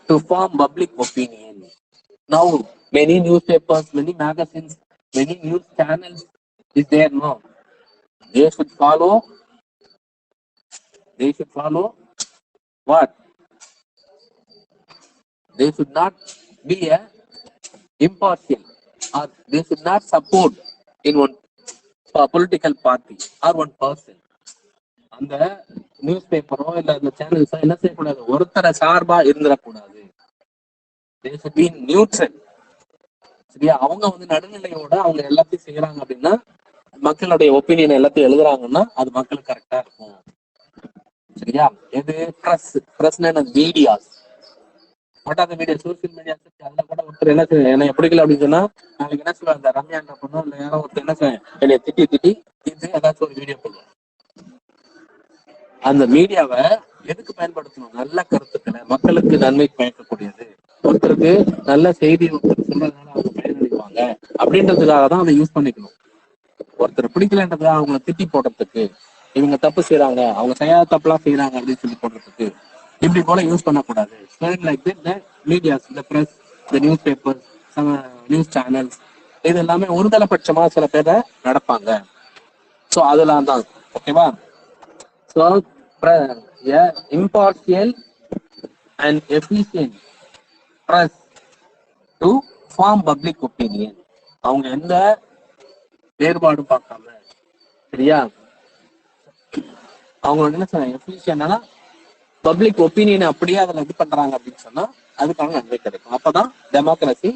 to form public opinion. Now many newspapers, many magazines, many news channels is there now. They should follow what? They should not be a impartial, or they should not support in one political party or one person. அந்த news பேப்பரோ இல்ல அந்த சேனல்ஸோ என்ன செய்யக்கூடாது? ஒருத்தரை சார்பா இருந்துடக்கூடாது. They should be neutral. சரியா? அவங்க நடுநிலையோட அவங்க எல்லாத்தையும் செய்யறாங்க அப்படின்னா, மக்களுடைய ஒப்பீனியன் எல்லாத்தையும் எழுதுறாங்கன்னா அது மக்களுக்கு கரெக்டா இருக்கும். சரியா? இது பிரஸ் மீடியாஸ். போட்டாத மீடியா, சோசியல் மீடியா. அதுல கூட ஒருத்தர் என்ன செய்ய என்னை பிடிக்கல அப்படின்னு சொன்னா நாளைக்கு என்ன சொல்லுவாங்க, அந்த ரம்யான்ற பொண்ணோ இல்ல யாரோ ஒருத்தர் என்ன செய்ய என்னை திட்டி ஏதாச்சும் ஒரு வீடியோ போடுவோம். அந்த மீடியாவை எதுக்கு பயன்படுத்தணும்? நல்ல கருத்துக்களை, மக்களுக்கு நன்மை பயக்கக்கூடியது, ஒருத்தருக்கு நல்ல செய்தி ஒருத்தர் சொல்றதுனால அவங்க பயனடைவாங்க அப்படின்றதுக்காக தான் அதை யூஸ் பண்ணிக்கணும். ஒருத்தர் பிடிக்கலன்றதுக்காக அவங்களை திட்டி போடுறதுக்கு, இவங்க தப்பு செய்யறாங்க, அவங்க செய்யாத தப்புலாம் செய்யறாங்க அப்படின்னு சொல்லி போடுறதுக்கு இப்படி போல யூஸ் பண்ணக்கூடாது. Like the medias, the press, the newspapers, news channels, இது எல்லாமே ஒருதலைபட்சமா சில பேரை நடப்பாங்க. ஸோ அதெல்லாம் தான். ஓகேவா? So impartial and efficient press to form public opinion. அவங்க எந்த வேறுபாடும் பார்க்காம, சரியா? அவங்களோட என்ன சொன்னாங்க எஃபிஷியன்டான பப்ளிக் ஒப்பீனியனை அப்படியே அதில் இது பண்றாங்க அப்படின்னு சொன்னா அதுக்கான நன்மை கிடைக்கும். அப்பதான் டெமோக்ரஸி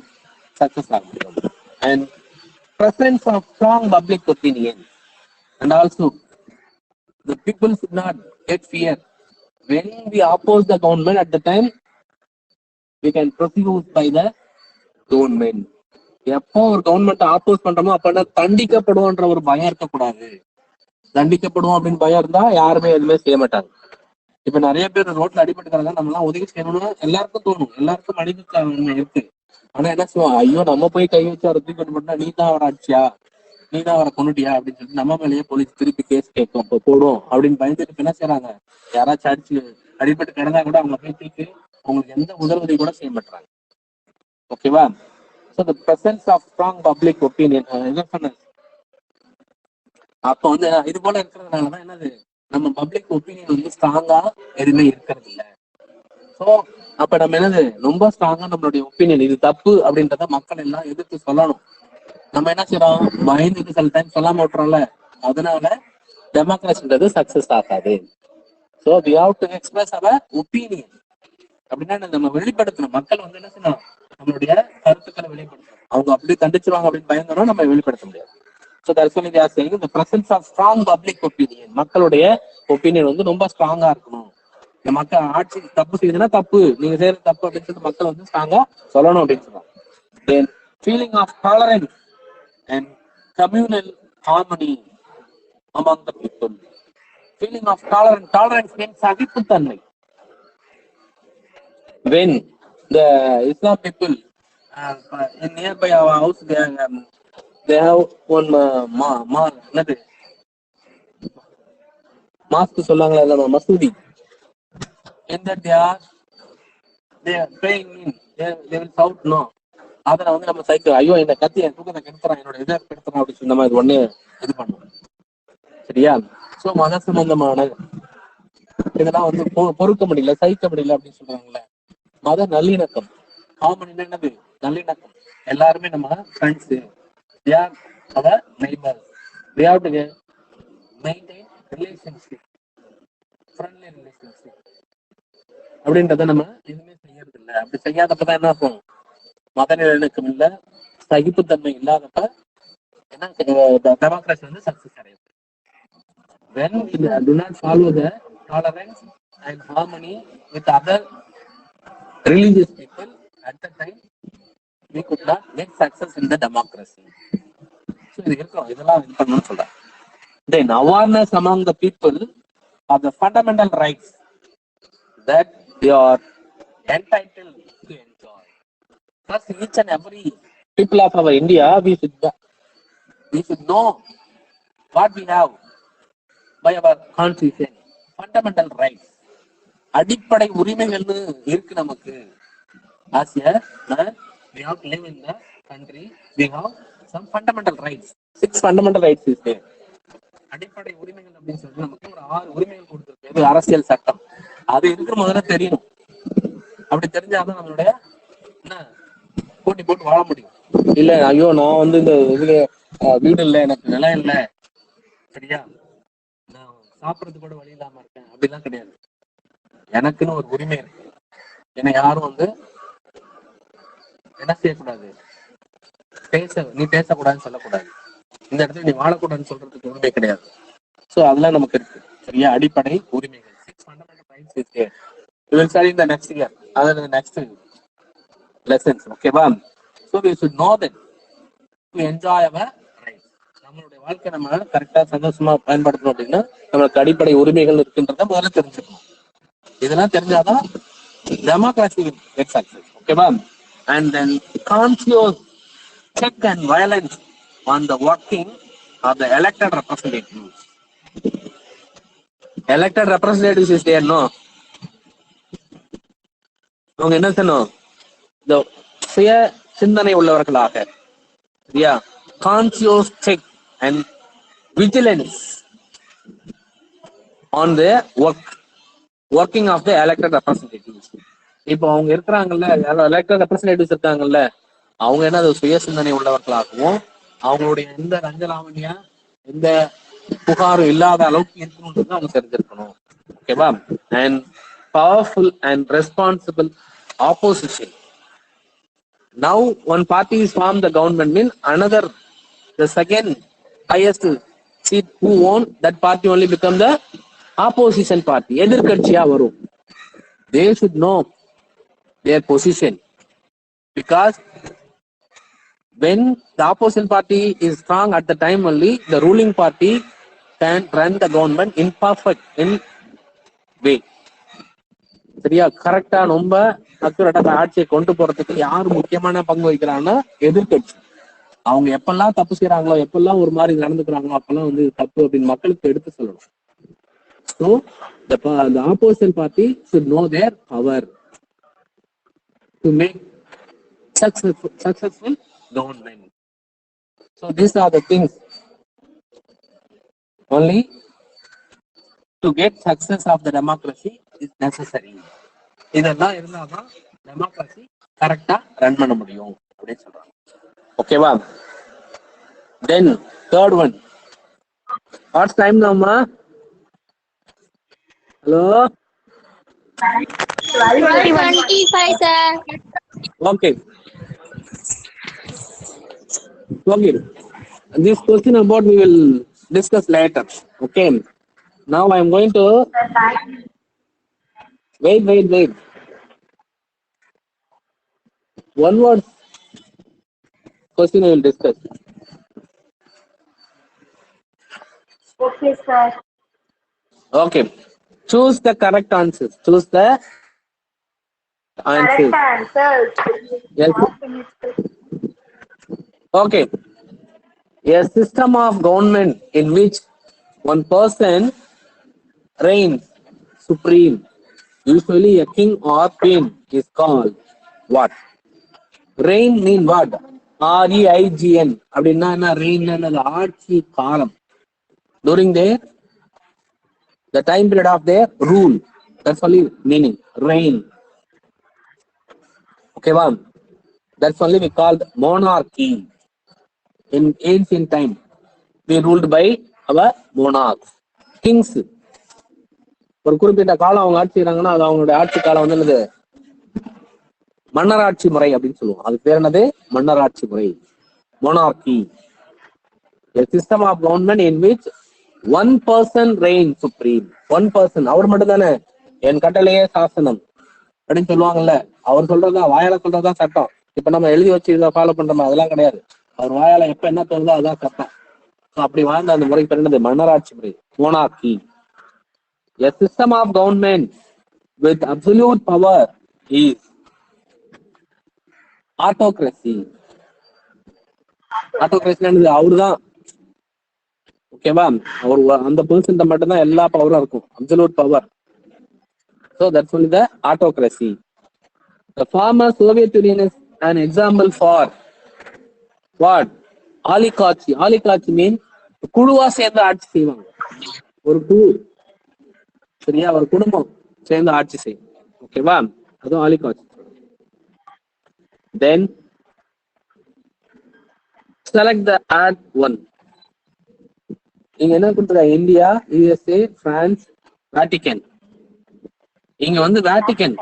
சக்சஸ் ஆக முடியும். And presence of strong public opinion and also the people should not get fear when we oppose the government. At the time we can prosecute by the government. எப்போ ஒரு கவர்மெண்ட் ஆப்போஸ் பண்றோமோ அப்ப தண்டிக்கப்படுவோன்ற ஒரு பயம் இருக்கக்கூடாது. தண்டிக்கப்படுவோம் அப்படின்னு பயம் இருந்தா யாருமே எதுவுமே செய்ய மாட்டாங்க. இப்ப நிறைய பேர் ரோட்ல அடிபட்டுக்கிறாங்க, நம்ம எல்லாம் உதவி செய்யணும்னு எல்லாருக்கும் தோணும், எல்லாருக்கும் மனித இருக்கு. ஆனா என்ன சொல்லுவாங்க, ஐயோ நம்ம போய் கை வச்சு அவரை தூக்கி பண்ணா நீ தான் அவரை அடிச்சியா, நீ தான் அவரை கொண்டுட்டியா அப்படின்னு சொல்லிட்டு நம்ம மேலேயே போலீஸ் திருப்பி கேஸ் கேட்கும், இப்போ போடும் அப்படின்னு பயந்துட்டு என்ன செய்யறாங்க, யாராச்சும் அடிச்சு அடிபட்டு கிடந்தா கூட அவங்க போய் தூக்கி அவங்களுக்கு எந்த உதவி கூட செய்ய மாட்டாங்க. ஓகேவா? So the presence of strong public opinion என்ன சொன்னேன். அப்ப வந்து இது போல இருக்கிறதுனாலதான் என்னது, நம்ம பப்ளிக் ஒப்பீனியன் வந்து ஸ்ட்ராங்கா எதுவுமே இருக்கிறது இல்லை. ஸோ அப்ப நம்ம என்னது ரொம்ப ஸ்ட்ராங்கா நம்மளுடைய ஒப்பீனியன் இது தப்பு அப்படின்றத மக்கள் எல்லாம் எதிர்த்து சொல்லணும். நம்ம என்ன செய்யறோம், பயந்துட்டு சில டைம் சொல்லாம விட்டுறோம்ல, அதனால டெமோக்ரஸின்றது சக்சஸ் ஆகாது. So we have to express our opinion. அப்படின்னா நம்ம வெளிப்படுத்தணும். மக்கள் வந்து என்ன செய்யணும், நம்மளுடைய கருத்துக்களை வெளிப்படுத்தணும். அவங்க அப்படி தண்டிச்சிருவாங்க அப்படின்னு பயந்தோம்னா நம்ம வெளிப்படுத்த முடியாது. So that's why they are saying the presence of strong public opinion. மக்களுடைய ஒப்பீனியன் வந்து ரொம்ப ஸ்ட்ராங்கா இருக்கணும். இந்த மக்கள் ஆட்சி தப்பு செய்யுதுன்னா தப்பு, நீங்க செய்யறது தப்பு அப்படின்னு சொல்லிட்டு மக்கள் வந்து ஸ்ட்ராங்கா சொல்லணும் அப்படின்னு சொல்றாங்க. Then feeling of tolerance and communal harmony among the people. Feeling of tolerance means சகிப்புத்தன்மை. When the Islam people in nearby our house they have one என்னது மாஸ்க் சொல்லுவாங்களா, இல்ல மசூதி. In that they are praying in, they will shout no. அதனை வந்து நம்ம cycle ஐயோ இந்த கத்தி என் தூக்கத்தை கெடுத்துறான், என்னோட இதை கெடுத்துறான் அப்படின்னு சொல்லி நம்ம இது ஒண்ணு இது பண்ணுவோம். சரியா? சோ மத சம்பந்தமான இதெல்லாம் வந்து பொறுக்க முடியல, சகிக்க முடியல அப்படின்னு சொல்றாங்கல்ல. மத நல்லிணக்கம், ஹார்மனி என்னது, நல்லிணக்கம். எல்லாருமே நம்ம friends, they are our neighbors. We have to maintain relationship, friendly relationship. அப்படின்றத நம்ம எதுவுமே செய்யறது இல்லை. அப்படி செய்யாதப்பதான் என்ன ஆகும், மத நல்லிணக்கம் இல்ல, சகிப்புத்தன்மை இல்லாதப்ப என்ன டெமோக்ரஸி வந்து சக்சஸ் அடையுது. When we do not follow the tolerance and harmony with other religious people, at the time we could not get success in the democracy. So இது இருக்கும், இதெல்லாம் இது பண்ணணும்னு சொல்றேன். Then awareness among the people of the fundamental rights that they are entitled to enjoy. First, each and every people of our India, we should know what we have by our constitution. Fundamental rights, அடிப்படை உரிமைகள்னு இருக்கு நமக்கு. As we have to live in the country, we have some fundamental rights. 6 fundamental rights is there. அடிப்படை உரிமைகள் அப்படின்னு சொல்லிட்டு நமக்கு ஒரு 6 உரிமைகள் கொடுத்திருக்கு அரசியல் சட்டம். அது இருக்கிற முதல்ல தெரியணும். அப்படி தெரிஞ்சாதான் நம்மளுடைய என்ன போட்டி போட்டு வாழ முடியும். இல்ல ஐயோ நான் வந்து இந்த இதுல வீடு இல்லை, எனக்கு நிலம் இல்லை, சரியா, நான் சாப்பிடறது கூட வழி இல்லாம இருக்கேன் அப்படிலாம் கிடையாது. எனக்குன்னு ஒரு உரிமை இருக்கு. என்னை யாரும் வந்து என்ன செய்யக்கூடாது, நீ பேசக்கூடாதுன்னு சொல்லக்கூடாது, இந்த இடத்துல நீ வாழக்கூடாதுன்னு சொல்றதுக்கு உரிமை கிடையாது. சோ அதெல்லாம் நமக்கு இருக்கு. சரியா? அடிப்படை உரிமைகள் 6 fundamental rights is there. We will study in the next year, other than the next lessons. Okay ba? So we should know that to enjoy our rights. நம்மளுடைய வாழ்க்கை நம்ம கரெக்டா சந்தோஷமா பயன்படுத்தணும் அப்படின்னா நம்மளுக்கு அடிப்படை உரிமைகள் இருக்குன்றத முதல்ல தெரிஞ்சுக்கணும். இதெல்லாம் தெரிஞ்சாதான் democracy will get success. Okay ba? And then conscious check and violence on the working of the elected representatives. Elected representatives is there, no? அவங்க என்ன செய்யணும், இந்த சுய சிந்தனை உள்ளவர்களாக, சரியா, conscious check and vigilance on the working of the elected representatives. இப்போ அவங்க இருக்கிறாங்கல்ல, எலெக்டட் ரெப்ரசன்டேட்டிவ்ஸ் இருக்காங்கல்ல, அவங்க என்ன சுய சிந்தனை உள்ளவர்களாகவும் அவங்களுடைய எந்த லஞ்சலாவணியா, எந்த புகாரும் இல்லாத அளவுக்கு இருக்கணும்ன்றது அவங்க தெரிஞ்சிருக்கணும். ஓகேவா? And powerful and responsible opposition. Now one party is formed the government mean another, the second highest seat who won that party only become the opposition party. எதிர்க்கட்சியா வரும். They should know their position, because when the opposition party is strong at the time only, the ruling party can run the government in perfect in way. சரியா? கரெக்டா ரொம்ப அக்குரேட்டா ஆட்சியை கொண்டு போறதுக்கு யார் முக்கியமான பங்கு வகிக்கிறாங்கன்னா எதிர்கட்சி. அவங்க எப்பெல்லாம் தப்பு செய்யறாங்களோ, எப்பெல்லாம் ஒரு மாதிரி நடந்துக்கிறாங்களோ, அப்பெல்லாம் வந்து தப்பு அப்படின்னு மக்களுக்கு எடுத்து சொல்லணும். So the opposition party should know their power to make successful government. So these are the things only to get success of the democracy is necessary. இதெல்லாம் இருந்தாதான் டெமோக்ரஸி கரெக்டா ரன் பண்ண முடியும் அப்படின்னு சொல்றாங்க. ஓகேவா? Then third one, what's time நாமா? Hello, 25, sir. okay. Okay, this question about we will discuss later. Okay, now I am going to wait. One word question we will discuss. Okay, sir. Okay, choose the correct answers. Choose the answers. Correct answers. Yes. Okay, a system of government in which one person reigns supreme, usually a king or queen, is called what? Reign mean what? REIGN. அப்படின்னா என்ன? reign என்னது? ஆட்சி காலம். During the time period of their rule. That's only meaning. Reign. Okay, wow. That's only we called monarchy. In ancient time, we ruled by our monarchs. Kings. ஒரு குறிப்பிட்ட காலம் அவங்க ஆட்சி செய்யறாங்கன்னா அது அவங்களுடைய ஆட்சி காலம் வந்து என்னது? மன்னராட்சி முறை அப்படின்னு சொல்லுவோம். அது பேர் என்னது? மன்னராட்சி முறை. monarchy. A system of government in which one person reigns supreme. One person, அவர் மட்டும் தானே என் கட்டளையே சாசனம் அப்படின்னு சொல்லுவாங்கல்ல. அவர் சொல்றதா, வாயால சொல்றதா சட்டம். இப்ப நம்ம எழுதி வச்சு இதை ஃபாலோ பண்றோமா? அதெல்லாம் கிடையாது. அவர் வாயால எப்ப என்ன தோணுதோ அதுதான் சட்டம். அப்படி வாழ்ந்த அந்த முறை பேர் என்னது? மன்னராட்சி முறை. monarchy. A system of government with absolute power is autocracy. autocracy என்னது? அவருதான். ஓகேவா? அவர் அந்த பர்சன் மட்டும் தான் எல்லா பவரும் இருக்கும். Absolute power. So that's only the autocracy. The former Soviet Union is an example for what? oligarchy. oligarchy mean குழுவா சேர்ந்து ஆட்சி செய்வாங்க. ஒரு குழு, சரியா? ஒரு குடும்பம் சேர்ந்து ஆட்சி செய்யும். ஓகேவா? அதுவும் oligarchy. Then select the add one. இங்க என்ன கொடுத்துருக்காங்க? India, USA, France, Vatican. இங்க வந்து வேட்டிகன்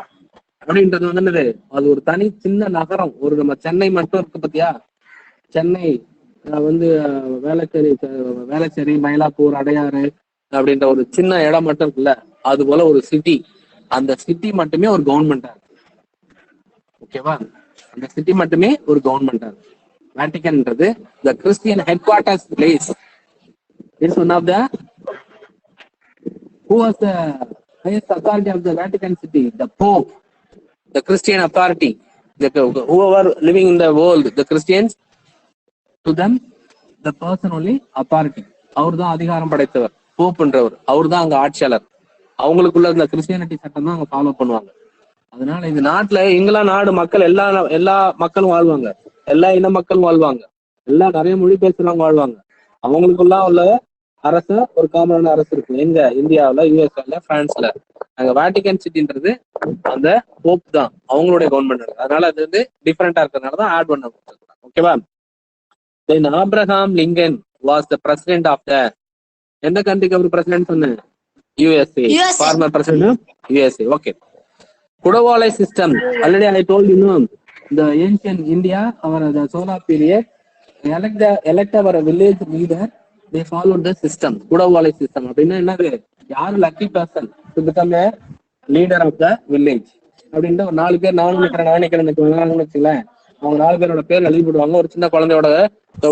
அப்படின்றது வந்து என்னது? அது ஒரு தனி சின்ன நகரம். ஒரு நம்ம சென்னை மட்டும் இருக்கு பாத்தியா? சென்னை வந்து வேளச்சேரி, மயிலாப்பூர், அடையாறு அப்படின்ற ஒரு சின்ன இடம் மட்டும் இருக்குல்ல, அது போல ஒரு சிட்டி. அந்த சிட்டி மட்டுமே ஒரு கவர்மெண்டா இருக்கு. ஓகேவா? அந்த சிட்டி மட்டுமே ஒரு கவர்மெண்டா இருக்கு. வேட்டிகன்ன்றது the Christian headquarters place. It's one of the who was the highest authority of the Vatican City? The Pope, the Christian authority. Whoever living in the world, the Christians, to them the person only authority. அவர் தான் அதிகாரம் படைத்தவர். போப்ன்றவர் அவர் தான் அங்க ஆட்சியாளர். அவங்களுக்குள்ள இந்த Christianity சட்டம் தான் அவங்க ஃபாலோ பண்ணுவாங்க. அதனால இந்த நாட்டுல இங்கிலாந்து நாடு மக்கள் எல்லா மக்களும் வாழ்வாங்க. எல்லா இன மக்களும் வாழ்வாங்க. நிறைய மொழி பேசுறவங்க வாழ்வாங்க. அவங்களுக்குள்ள உள்ள அரசு ஒரு காமனான அரசு இருக்கு. எங்க? இந்தியாவில, யூஎஸ்ல, பிரான்ஸ்ல. அங்க வேட்டிகன் சிட்டின்றது அந்த போப் தான், அவங்களுடைய கவர்மெண்ட். அதனால அது வந்து டிஃபரெண்டா இருக்கிறதுனாலதான் ஆட் பண்ண. ஓகேவா? Then Abraham Lincoln was the president of the எந்த கண்ட்ரிக்கு அவர் பிரசிடென்ட் சொன்னேன்? USA. Former president USA. Okay. Kudavolai system. Already I told you know the ancient India or the Chola period elect our village leader, they followed the system. Kudavolai system அப்படின்னா என்னது? யாரு lucky person to become a leader of the village அப்படின்ட்டு ஒரு 4 பேர் நானும் வச்சுக்கல, அவங்க 4 பேரோட பேர் எழுதி போடுவாங்க. ஒரு சின்ன குழந்தையோட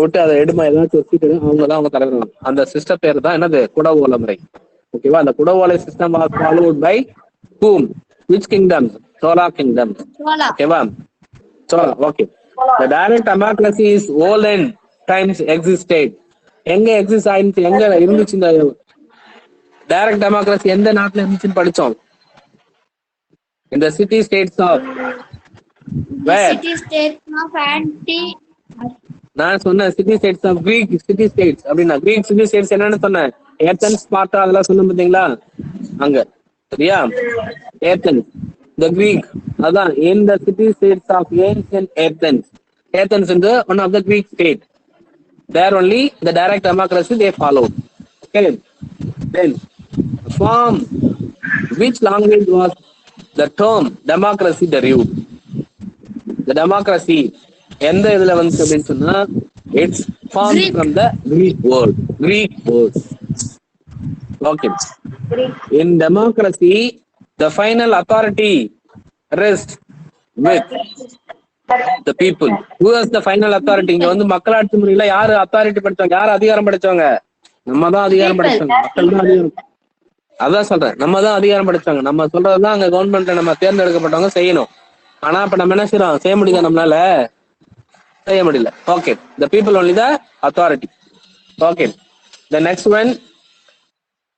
விட்டு அதை எடுமா ஏதாச்சும் வச்சுட்டு அவங்க தான் அவங்க தலைவர். அந்த சிஸ்டம் பேர் தான் என்னது? குடவோலை முறை. ஓகேவா? அந்த குடவோலை system was followed by whom? Which kingdoms? Chola kingdom. ஓகேவா? Chola. Okay. The direct democracy is olden times existed. எங்க எக்ஸிஸ்ட் ஆயிடுச்சு? எங்க இருந்துச்சு இந்த டைரக்ட் டெமோக்ரஸி? எந்த நாட்டுல இருந்துச்சுன்னு படிச்சோம்? இந்த சிட்டி ஸ்டேட்ஸ் ஆஃப் வேர்? நான் சொன்னேன் city states of Greek city states அப்படின்னா கிரீக் சிட்டி ஸ்டேட்ஸ் என்னன்னு சொன்னேன்? ஏத்தன்ஸ், ஸ்பார்ட்டா அதெல்லாம் சொன்ன பாத்தீங்களா அங்க? சரியா? ஏத்தன்ஸ், the Greek, அதான் in the city states of ancient Athens. Athens is one of the Greek state. There only the direct democracy they followed. Okay. Then from which language was the term democracy derived? The democracy எந்த இதுல வந்து அப்படின்னு சொன்னா it's formed from the Greek word. Okay. In democracy, the final authority rests with the people. Who is the final authority? இங்க வந்து மக்களாட்சி முறையில யாரு அத்தாரிட்டி படைச்சவங்க? யாரு அதிகாரம் படைச்சவங்க? நம்ம தான் அதிகாரம் படைச்சவங்க. மக்கள் தான் அதிகாரம். அதான் சொல்றேன், நம்ம தான் அதிகாரம் படைச்சவங்க. நம்ம சொல்றதுதான் அங்க கவர்மெண்ட்ல நம்ம தேர்ந்தெடுக்கப்பட்டவங்க செய்யணும். ஆனா இப்ப நம்ம என்ன செய்யறோம்? செய்ய முடியுதா? நம்மளால செய்ய முடியல. Okay. The people only the authority. Okay. The next one,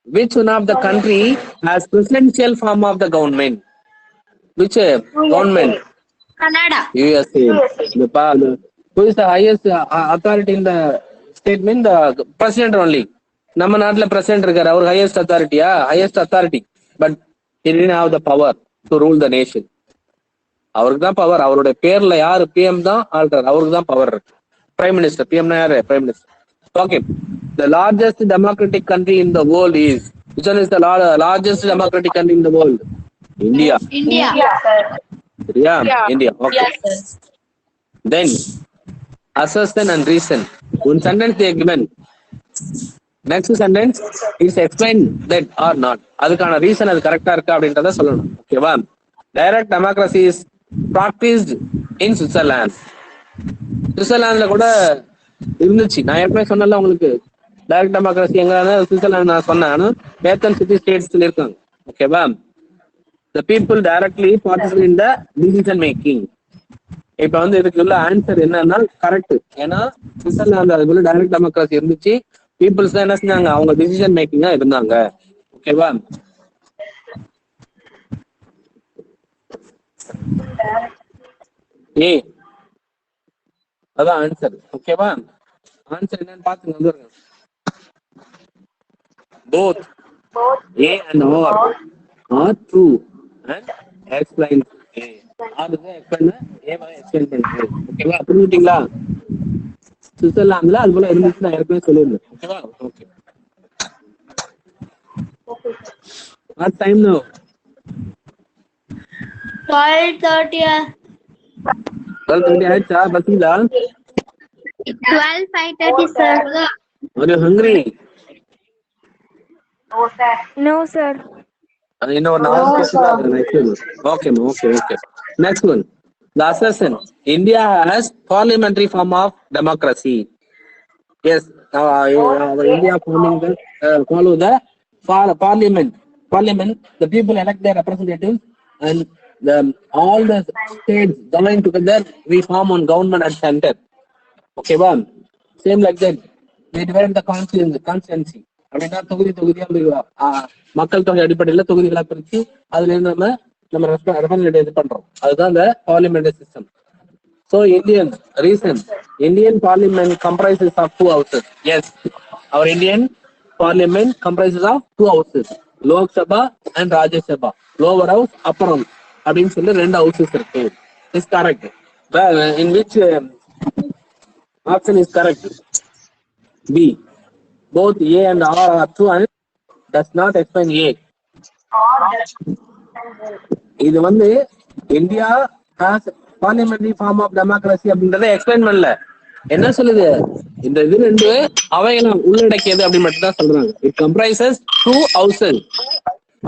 which one of the country has presidential form of the government? Which government? Canada. USA. Who is the highest authority in the statement? The president only. நம்ம நாட்டுல president இருக்காரு, அவர் highest அத்தாரிட்டியா? Highest authority, but he didn't have the power to rule the nation. அவருக்கு தான் power. அவருடைய பேர்ல யாரு PM தான் ஆள்றாரு, அவருக்கு தான் பவர் இருக்கு. Prime minister. பிஎம்னா யாரு? Prime minister. Okay. The largest democratic country in the world is, which one is the largest democratic country in the world? India. Yeah. India. Okay. Then assertion and reason. One sentence they given. Next sentence is explain that or not. அதுக்கான reason அது கரெக்டா இருக்கா அப்படின்றத சொல்லணும். ஓகேவா? Direct democracy is practiced in Switzerland. சுவிட்சர்லாந்துல கூட இருந்துச்சு. நான் ஏற்கனவே சொன்னல உங்களுக்கு, டைரக்ட் டெமோக்ரஸி எங்க சுவிட்சர்லாந்து நான் சொன்னேன். ஏத்தன் சிட்டி ஸ்டேட்ஸ்ல இருக்காங்க. ஓகேவா? The people directly participate in the decision making. இப்ப வந்து இதுக்குள்ள ஆன்சர் என்னன்னா கரெக்ட். ஏன்னா சுவிட்சர்லாந்து அதுக்குள்ள டைரக்ட் டெமோக்ரஸி இருந்துச்சு. பீப்புள்ஸ் தான் என்ன செஞ்சாங்க? அவங்க டிசிஷன் மேக்கிங்கா இருந்தாங்க. ஓகேவா? ஏ அதான் ஆன்சர். ஓகேவா? ஆன்சர் என்னன்னு பாத்துங்க வந்துருங்க. Both A and R are true and explain A. அதுக்கு எக்ஸ்பிளைன் ஏவா எக்ஸ்பிளைன் பண்ணுது. ஓகேவா? புரிஞ்சுட்டீங்களா? சுவிட்சர்லாந்துல அது போல இருந்துச்சு, நான் ஏற்கனவே சொல்லியிருந்தேன். ஓகேவா? ஓகே. What time now? 12:30. 12:30 ஆயிடுச்சா? பசிங்களா? 12:30 sir. Are you hungry? No, sir. No, sir. அது இன்னும் ஒரு 4 questions. Okay, okay. Next one. The assertion. India has parliamentary form of democracy. Yes, our India follow the parliament. The people elect their representatives, and all the states join together. We form one government at center. Okay, well, same like that. They divide the constituency. அப்படின்னா தொகுதியா மக்கள் தொகை அடிப்படையில தொகுதிகளா பிரிச்சு அதுல இருந்து நம்ம representative இது பண்றோம். அதுதான் இந்த parliamentary system. So Indian parliament comprises of 2 houses. Yes, our Indian parliament comprises of 2 houses. Lok Sabha and Rajya Sabha. Lower house, upper house. அப்படின்னு சொல்லி 2 houses இருக்கு. Is correct. In which option is correct? B. both A and R are true and does not explain A. இது வந்து India has parliamentary form of democracy அப்படின்றத explain பண்ணல. என்ன சொல்லுது, இந்த இது ரெண்டு அவையெல்லாம் உள்ளடக்கியது அப்படின்னு மட்டும் தான் சொல்றாங்க. It comprises 2 houses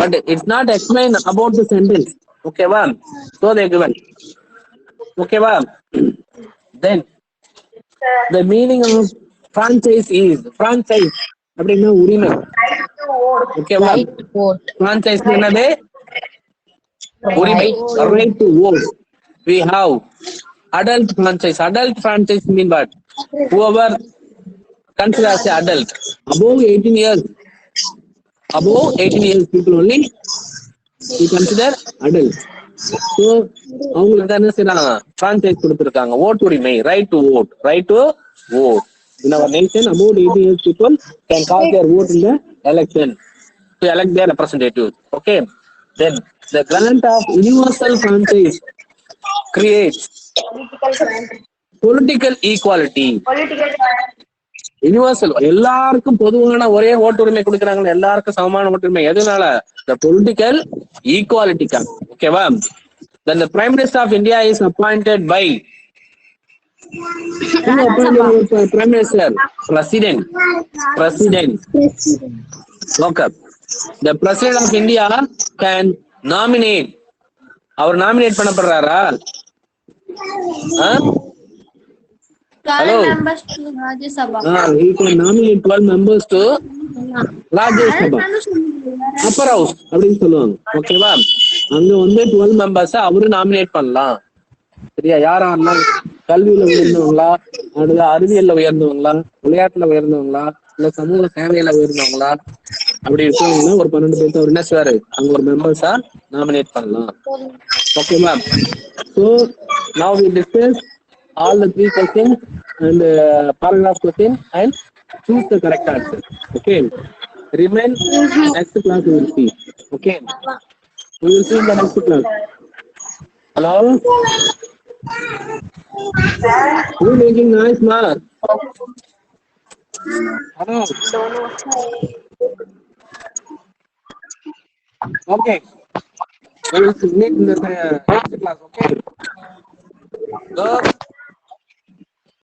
but it's not explain about the sentence. ஓகேவா? so they given. ஓகேவா? then the meaning of franchise is franchise அப்படின்னா உரிமை. ஓகேவா? franchise என்னது? உரிமை. right to vote. We have adult franchise. Adult franchise mean what? Whoever considered as an adult above 18 years, people only we consider adult. So அவங்களுக்கு என்ன செய்யறாங்க, franchise கொடுத்திருக்காங்க. ஓட்டு உரிமை, right to vote. In our nation, about 18 years people can cast their vote in the election to elect their representatives. Okay. Then the grant of universal franchise creates political equality. Universal எல்லாருக்கும் பொதுவான ஒரே ஓட்டுரிமை கொடுக்குறாங்க, எல்லாருக்கும் சமமான ஓட்டுரிமை. எதனால? the political equality. ஓகேவா? then the prime minister of India is appointed by who appointed prime minister? president. Okay. the president of India can nominate. அவர் nominate பண்ணப்படுறாரா? Hello. He can nominate 12 members to Rajya Sabha. Upper House அப்படின்னு சொல்லுவாங்க. ஓகேவா? அங்க வந்து 12 members அவரு nominate பண்ணலாம். சரியா? யாரா கல்வியில உயர்ந்தவங்களா, அல்லது அறிவியல்ல உயர்ந்தவங்களா, விளையாட்டுல உயர்ந்தவங்களா, இல்ல சமூக சேவையில உயர்ந்தவங்களா, அப்படி இருக்கவங்க ஒரு 12 பேர் அவர் என்ன செய்வாரு, அங்க ஒரு மெம்பர்ஸா நாமினேட் பண்ணலாம். ஓகேவா? So now we discuss all the 3 questions and paragraph question and choose the correct answer. Okay. Remain next class we will see. Okay. We will see in the next class. Hello. Who is making noise, ma? Hello. Okay. We will meet in the next class. Okay. Go.